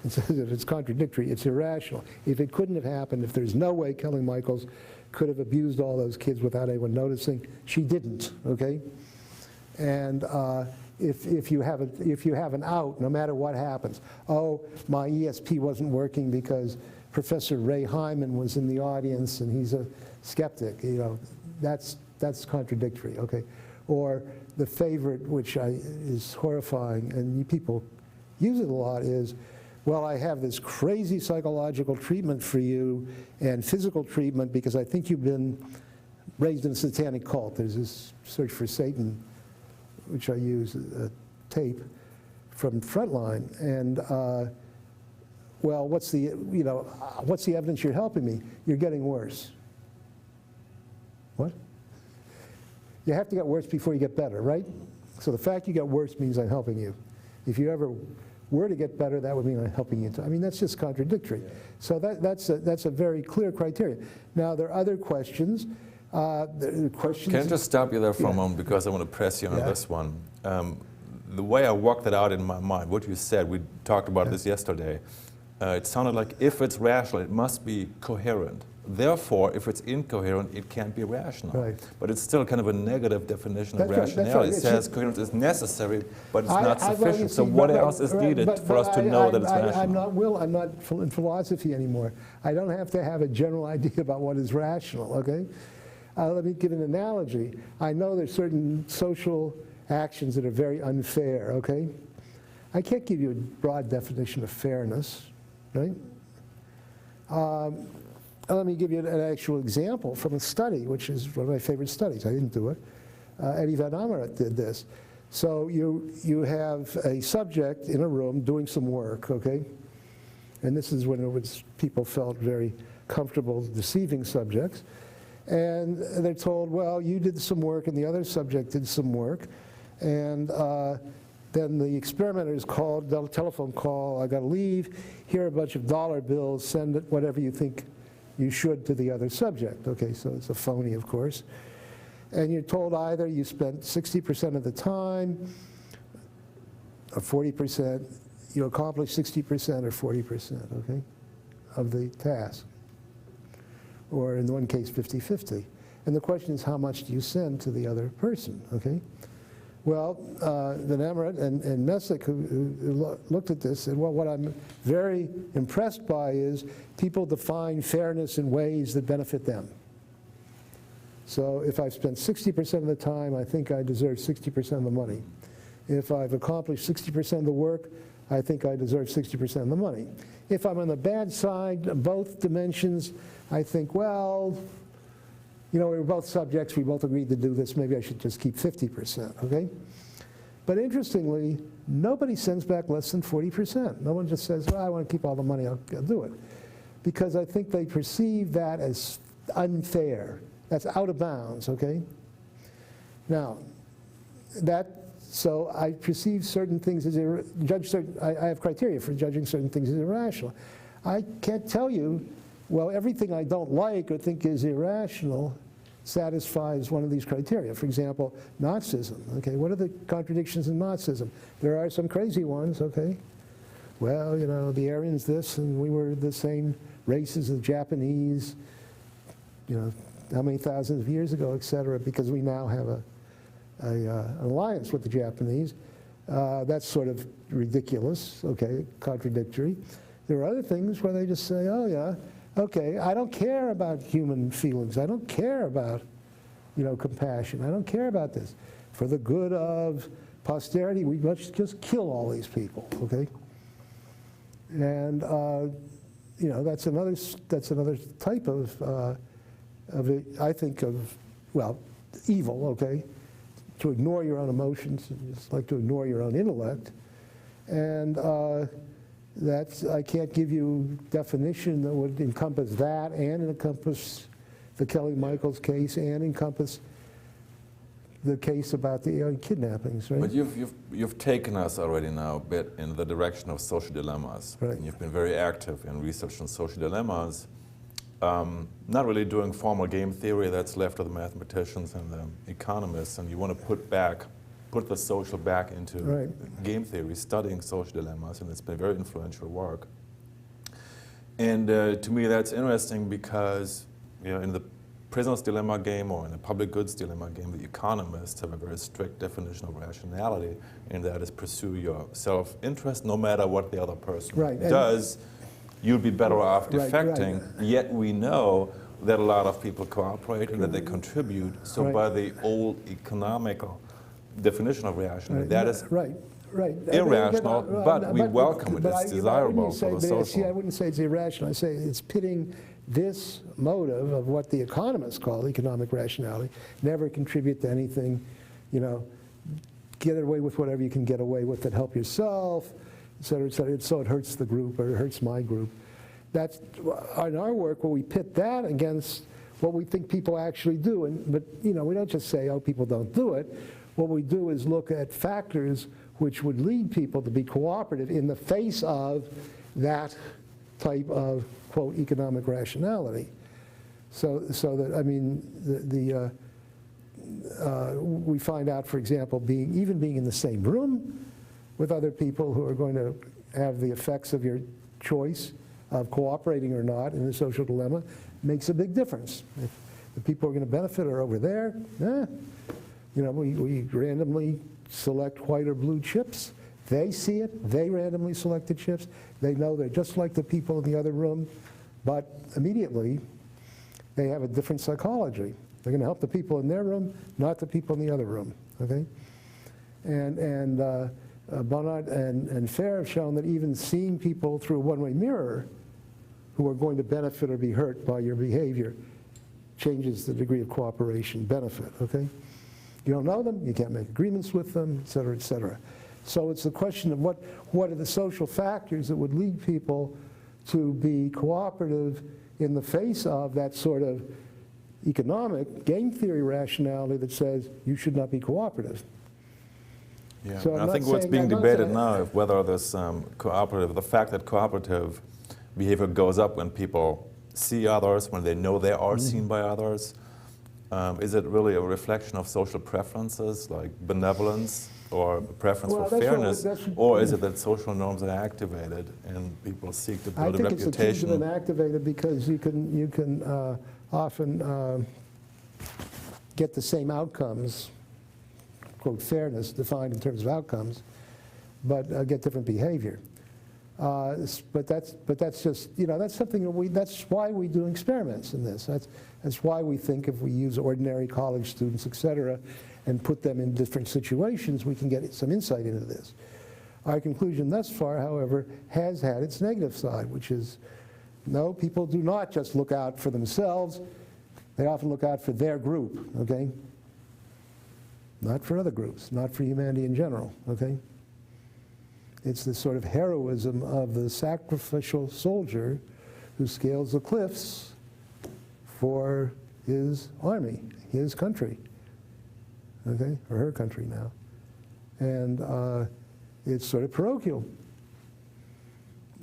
It says if it's contradictory, it's irrational. If it couldn't have happened, if there's no way Kelly Michaels could have abused all those kids without anyone noticing, she didn't, okay? And if you have an out, no matter what happens, oh, my ESP wasn't working because Professor Ray Hyman was in the audience and he's a skeptic, you know, that's contradictory, okay? Or the favorite, which is horrifying, and people use it a lot, is, well, I have this crazy psychological treatment for you and physical treatment because I think you've been raised in a satanic cult. There's this Search for Satan, which I use, a tape from Frontline, and well, what's the evidence you're helping me? You're getting worse. What? You have to get worse before you get better, right? So the fact you get worse means I'm helping you. If you ever were to get better, that would mean I'm helping you. I mean, that's just contradictory. So that's a very clear criteria. Now, there are other questions. Can I just stop you there for a moment, because I want to press you on this one. The way I worked it out in my mind, what you said, we talked about this yesterday, it sounded like if it's rational, it must be coherent. Therefore, if it's incoherent, it can't be rational. But it's still kind of a negative definition of rationality. It says coherence is necessary, but it's not sufficient. So what else is needed for us to know that it's rational? I'm not in philosophy anymore. I don't have to have a general idea about what is rational, okay? Let me give an analogy. I know there's certain social actions that are very unfair, okay? I can't give you a broad definition of fairness, right? Let me give you an actual example from a study, which is one of my favorite studies. I didn't do it. Eddie Van Ameret did this. So you have a subject in a room doing some work, okay? And this is when people felt very comfortable deceiving subjects. And they're told, well, you did some work and the other subject did some work. And then the experimenter is called, telephone call, I gotta leave, here are a bunch of dollar bills, send it, whatever you think you should, to the other subject. Okay, so it's a phony, of course. and you're told either you spent 60% of the time, or 40%, you accomplish 60% or 40%, okay, of the task. Or in one case, 50-50. And the question is, how much do you send to the other person, okay? Well, Van Emeret and Messick, who looked at this, said, well, what I'm very impressed by is people define fairness in ways that benefit them. So if I've spent 60% of the time, I think I deserve 60% of the money. If I've accomplished 60% of the work, I think I deserve 60% of the money. If I'm on the bad side of both dimensions, I think, well, you know, we were both subjects, we both agreed to do this, maybe I should just keep 50%, okay? But interestingly, nobody sends back less than 40%. No one just says, well, I want to keep all the money, I'll do it. Because I think they perceive that as unfair. That's out of bounds, okay? Now, so I perceive certain things as, I have criteria for judging certain things as irrational. I can't tell you, well, everything I don't like or think is irrational satisfies one of these criteria. For example, Nazism, okay? What are the contradictions in Nazism? There are some crazy ones, okay? Well, you know, the Aryans this, and we were the same race as the Japanese, you know, how many thousands of years ago, et cetera, because we now have an alliance with the Japanese. That's sort of ridiculous, okay, contradictory. There are other things where they just say, oh yeah, okay, I don't care about human feelings. I don't care about, you know, compassion. I don't care about this. For the good of posterity, we must just kill all these people, okay? And, you know, that's another type of I think of, well, evil, okay? To ignore your own emotions, it's like to ignore your own intellect. And I can't give you definition that would encompass that and encompass the Kelly-Michaels case and encompass the case about the kidnappings, right? But you've taken us already now a bit in the direction of social dilemmas. Right. And you've been very active in research on social dilemmas. Not really doing formal game theory, that's left to the mathematicians and the economists, and you want to put the social back into game theory, studying social dilemmas, and it's been very influential work. And to me that's interesting because, you know, in the prisoner's dilemma game or in the public goods dilemma game, the economists have a very strict definition of rationality, and that is pursue your self-interest no matter what the other person does. You'd be better off defecting, yet we know that a lot of people cooperate and that they contribute. So by the old economical definition of rationality, that is irrational, but we welcome it. It's desirable for the social. See, I wouldn't say it's irrational. I say it's pitting this motive of what the economists call economic rationality, never contribute to anything, you know, get away with whatever you can get away with and help yourself, et cetera, so it hurts the group or it hurts my group. That's in our work where we pit that against what we think people actually do. But you know, we don't just say, oh, people don't do it. What we do is look at factors which would lead people to be cooperative in the face of that type of, quote, economic rationality. So that, I mean, we find out, for example, even being in the same room with other people who are going to have the effects of your choice of cooperating or not in the social dilemma makes a big difference. If the people who are going to benefit are over there, you know, we randomly select white or blue chips. They see it, they randomly select the chips. They know they're just like the people in the other room, but immediately they have a different psychology. They're going to help the people in their room, not the people in the other room, okay? And Bonnard and Fair have shown that even seeing people through a one-way mirror who are going to benefit or be hurt by your behavior changes the degree of cooperation benefit, okay? You don't know them, you can't make agreements with them, et cetera, et cetera. So it's the question of what are the social factors that would lead people to be cooperative in the face of that sort of economic game theory rationality that says you should not be cooperative. Yeah, so I think what's being debated now is whether this cooperative, the fact that cooperative behavior goes up when people see others, when they know they are seen by others, Is it really a reflection of social preferences, like benevolence, or a preference for fairness, or is it that social norms are activated and people seek to build a reputation? I think it's been activated because you can often get the same outcomes, quote, fairness defined in terms of outcomes, but get different behavior. But that's just, that's something that's why we do experiments in this. That's why we think if we use ordinary college students, et cetera, and put them in different situations, we can get some insight into this. Our conclusion thus far, however, has had its negative side, which is, no, people do not just look out for themselves, they often look out for their group, okay? Not for other groups, not for humanity in general, okay? It's this sort of heroism of the sacrificial soldier who scales the cliffs for his army, his country, okay, or her country now. And it's sort of parochial.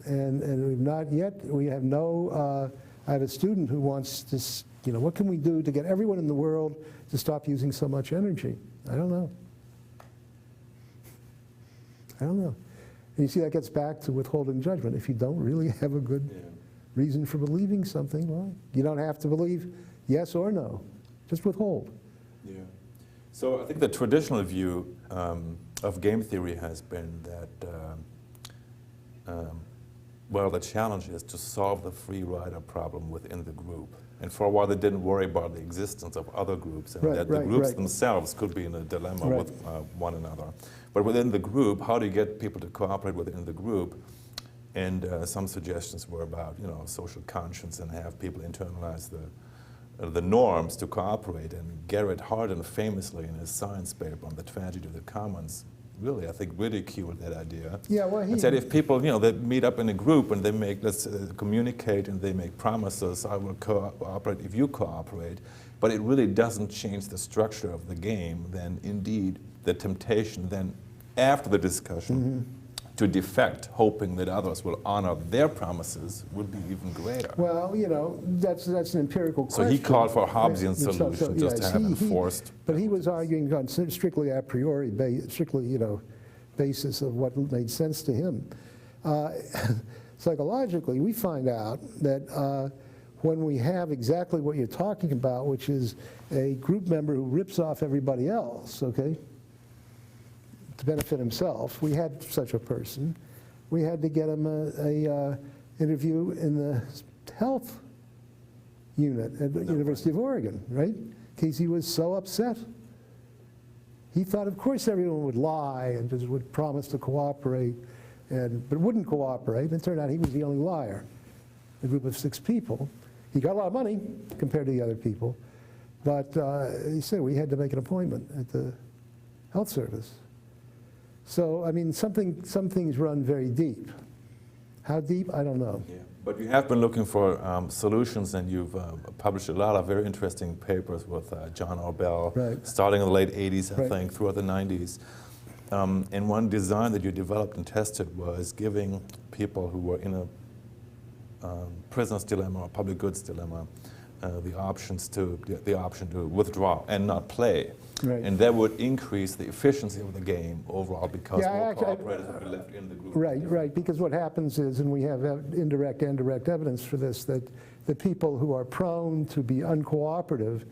And we've not yet, we have no, I have a student who wants to, what can we do to get everyone in the world to stop using so much energy? I don't know. I don't know. And you see, that gets back to withholding judgment. If you don't really have a good reason for believing something, well, you don't have to believe yes or no. Just withhold. Yeah. So I think the traditional view of game theory has been that, well, the challenge is to solve the free rider problem within the group. And for a while, they didn't worry about the existence of other groups, and that the groups themselves could be in a dilemma with one another. But within the group, how do you get people to cooperate within the group? And some suggestions were about, social conscience and have people internalize the norms to cooperate. And Garrett Hardin famously in his science paper on the tragedy of the commons, really, I think, ridiculed that idea. Yeah, well, and said if people, they meet up in a group and they make, let's communicate and they make promises, I will cooperate if you cooperate, but it really doesn't change the structure of the game, then indeed the temptation then after the discussion to defect, hoping that others will honor their promises, would be even greater. Well, that's an empirical question. So he called for a Hobbesian solution, just to have enforced. But he was arguing on strictly a priori, strictly, basis of what made sense to him. Psychologically, we find out that when we have exactly what you're talking about, which is a group member who rips off everybody else, okay, to benefit himself. We had such a person. We had to get him a interview in the health unit at the University of Oregon, right? Because he was so upset. He thought, of course, everyone would lie and just would promise to cooperate, but wouldn't cooperate. And it turned out he was the only liar. A group of 6 people. He got a lot of money compared to the other people, but he said we had to make an appointment at the health service. So, I mean, some things run very deep. How deep? I don't know. Yeah. But you have been looking for solutions, and you've published a lot of very interesting papers with John Arbel, starting in the late 80s, I think, throughout the 90s. And one design that you developed and tested was giving people who were in a prisoner's dilemma or public goods dilemma the option to withdraw and not play. And that would increase the efficiency of the game overall because more cooperators would be left in the group. Right, because what happens is, and we have indirect and direct evidence for this, that the people who are prone to be uncooperative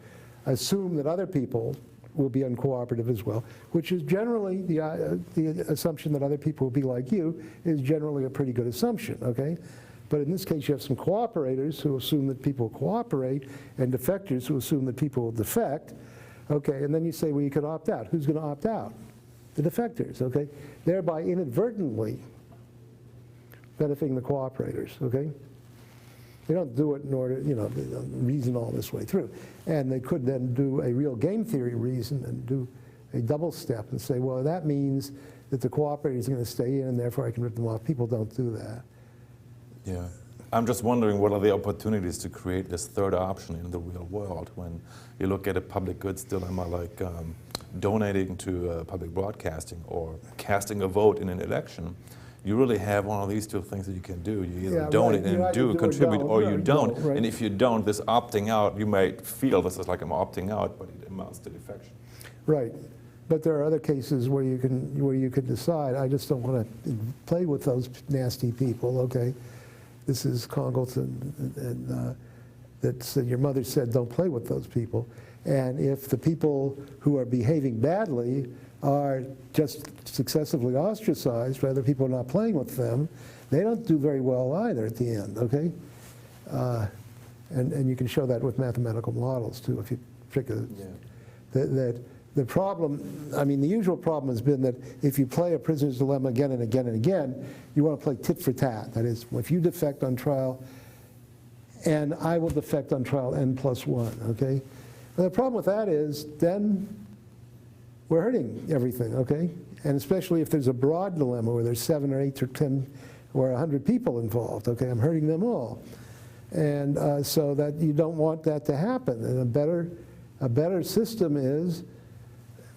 assume that other people will be uncooperative as well, which is generally the assumption that other people will be like you is generally a pretty good assumption, okay? But in this case, you have some cooperators who assume that people cooperate and defectors who assume that people will defect. Okay, and then you say, well, you can opt out. Who's going to opt out? The defectors, okay? Thereby inadvertently benefiting the cooperators, okay? They don't do it in order, they don't reason all this way through. And they could then do a real game theory reason and do a double step and say, well, that means that the cooperators are going to stay in and therefore I can rip them off. People don't do that. Yeah. I'm just wondering what are the opportunities to create this third option in the real world when you look at a public goods dilemma like donating to public broadcasting or casting a vote in an election. you really have one of these two things that you can do. You either Yeah, donate right. You and either do or contribute, don't, or right, you don't. right. And if you don't, this opting out, you might feel this is like I'm opting out, but it amounts to defection. Right. But there are other cases where you can decide, I just don't want to play with those nasty people, okay? This is Congleton, and that's, your mother said don't play with those people. And if the people who are behaving badly are just successively ostracized, rather people are not playing with them, they don't do very well either at the end, okay? And you can show that with mathematical models too, if you figure that the problem, I mean, the usual problem has been that if you play a prisoner's dilemma again and again and again, you want to play tit for tat. That is, if you defect on trial, and I will defect on trial n+1, okay? And the problem with that is then we're hurting everything, okay? And especially if there's a broad dilemma where there's 7 or 8 or 10 or 100 people involved, okay? I'm hurting them all. And so that you don't want that to happen. And a better system is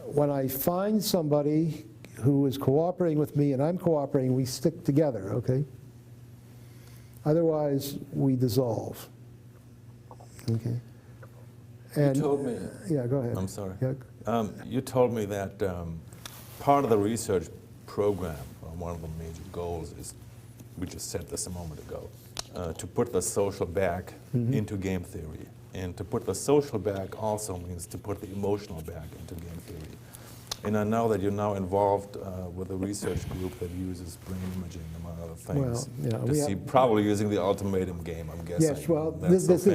when I find somebody who is cooperating with me and I'm cooperating, we stick together, okay? Otherwise, we dissolve, okay? And, you told me. Yeah, go ahead. I'm sorry. Yeah. You told me that part of the research program, one of the major goals is, we just said this a moment ago, to put the social back into game theory. And to put the social back also means to put the emotional back into game theory. And I know that you're now involved with a research group that uses brain imaging, among other things. Well, yeah, probably using the ultimatum game, I'm guessing. Yes, well, That's this so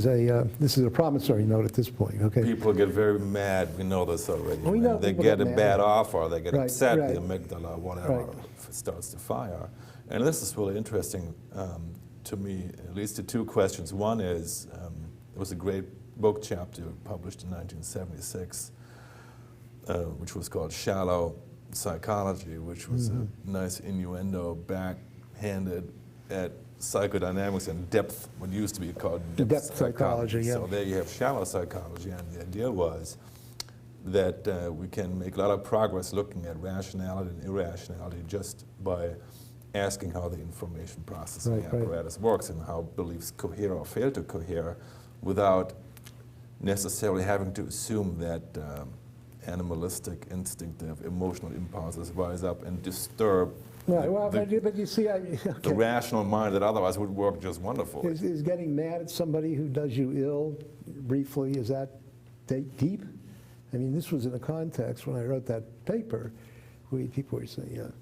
is a promissory note at this point, okay? People get very mad, we know this already. We know they people get a get bad mad. offer, they get Right, upset, right. the amygdala, whatever, starts to fire. And this is really interesting to me, at least to two questions. One is, there was a great book chapter published in 1976, which was called Shallow Psychology, which was a nice innuendo backhanded at psychodynamics and depth, what used to be called depth psychology. Yeah. So there you have shallow psychology, and the idea was that we can make a lot of progress looking at rationality and irrationality just by asking how the information processing apparatus works and how beliefs cohere or fail to cohere without necessarily having to assume that animalistic, instinctive, emotional impulses rise up and disturb but you see, the rational mind that otherwise would work just wonderful. Is getting mad at somebody who does you ill, briefly, is that deep? I mean, this was in a context when I wrote that paper, people were saying,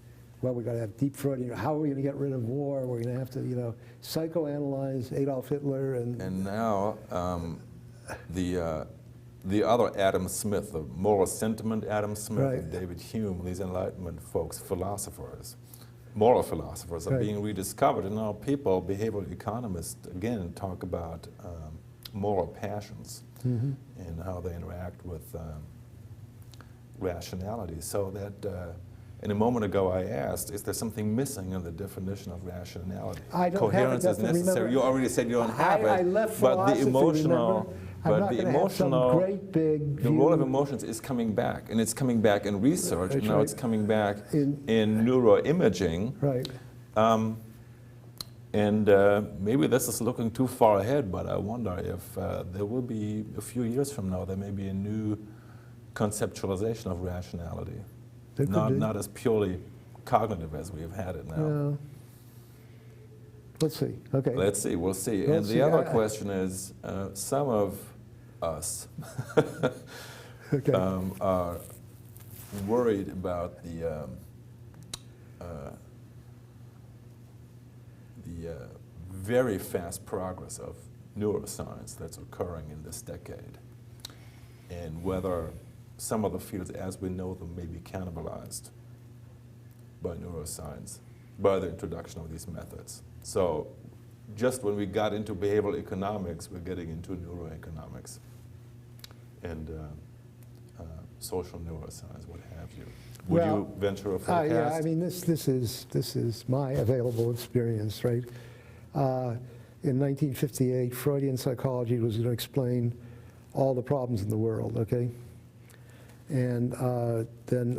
well, we've got to have deep Freudian, how are we going to get rid of war? We're going to have to, psychoanalyze Adolf Hitler. And now, the other Adam Smith, the moral sentiment Adam Smith, and David Hume, these Enlightenment folks, philosophers, moral philosophers, are being rediscovered. And now people, behavioral economists, again, talk about moral passions and how they interact with rationality. So that, and a moment ago I asked, is there something missing in the definition of rationality? I don't Coherence have it, is necessary. remember, you already said you don't have it. I left but the philosophy, emotional, but the emotional, the role of emotions is coming back, and it's coming back in research, and now it's coming back in neuroimaging. Right. And maybe this is looking too far ahead, but I wonder if there will be, a few years from now, there may be a new conceptualization of rationality. Not as purely cognitive as we have had it now. No. Let's see. Okay. Let's see. We'll see. We'll and see. the other question is, some of us are worried about the very fast progress of neuroscience that's occurring in this decade, and whether some of the fields as we know them may be cannibalized by neuroscience, by the introduction of these methods. So just when we got into behavioral economics, we're getting into neuroeconomics and social neuroscience, what have you. Would you venture a forecast? Yeah, I mean, this is my available experience, right? In 1958, Freudian psychology was going to explain all the problems in the world, okay? And then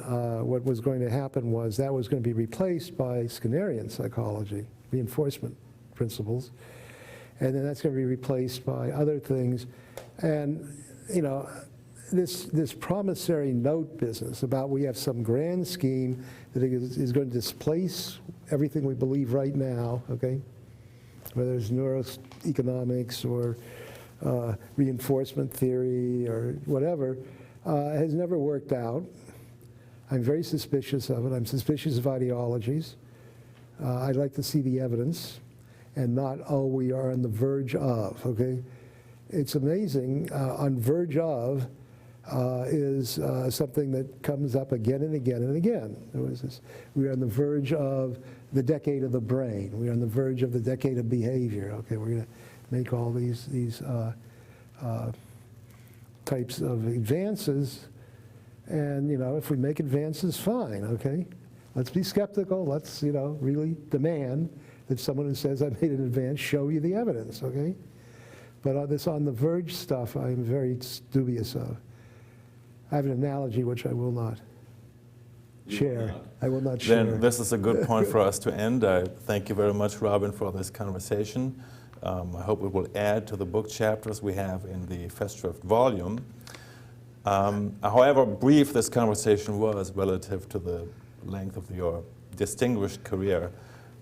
what was going to happen was that was going to be replaced by Skinnerian psychology, reinforcement principles. And then that's going to be replaced by other things. And, you know, this promissory note business about we have some grand scheme that is going to displace everything we believe right now, okay? Whether it's neuroeconomics or reinforcement theory or whatever, has never worked out. I'm very suspicious of it. I'm suspicious of ideologies. I'd like to see the evidence and not, oh, we are on the verge of, okay? It's amazing. On verge of is something that comes up again and again and again. There was this, we are on the verge of the decade of the brain. We're on the verge of the decade of behavior. Okay, we're going to make all these types of advances, and you know, if we make advances, fine. Okay, let's be skeptical. Let's really demand that someone who says I made an advance show you the evidence. Okay, but this on the verge stuff, I'm very dubious of. I have an analogy which I will not share. I will not share. Then this is a good point for us to end. I thank you very much, Robyn, for this conversation. I hope it will add to the book chapters we have in the Festschrift volume. However brief this conversation was relative to the length of your distinguished career,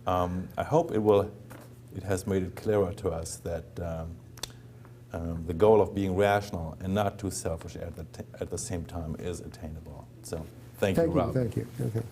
I hope it has made it clearer to us that the goal of being rational and not too selfish at the same time is attainable. So thank you, Robyn. Thank you. Okay.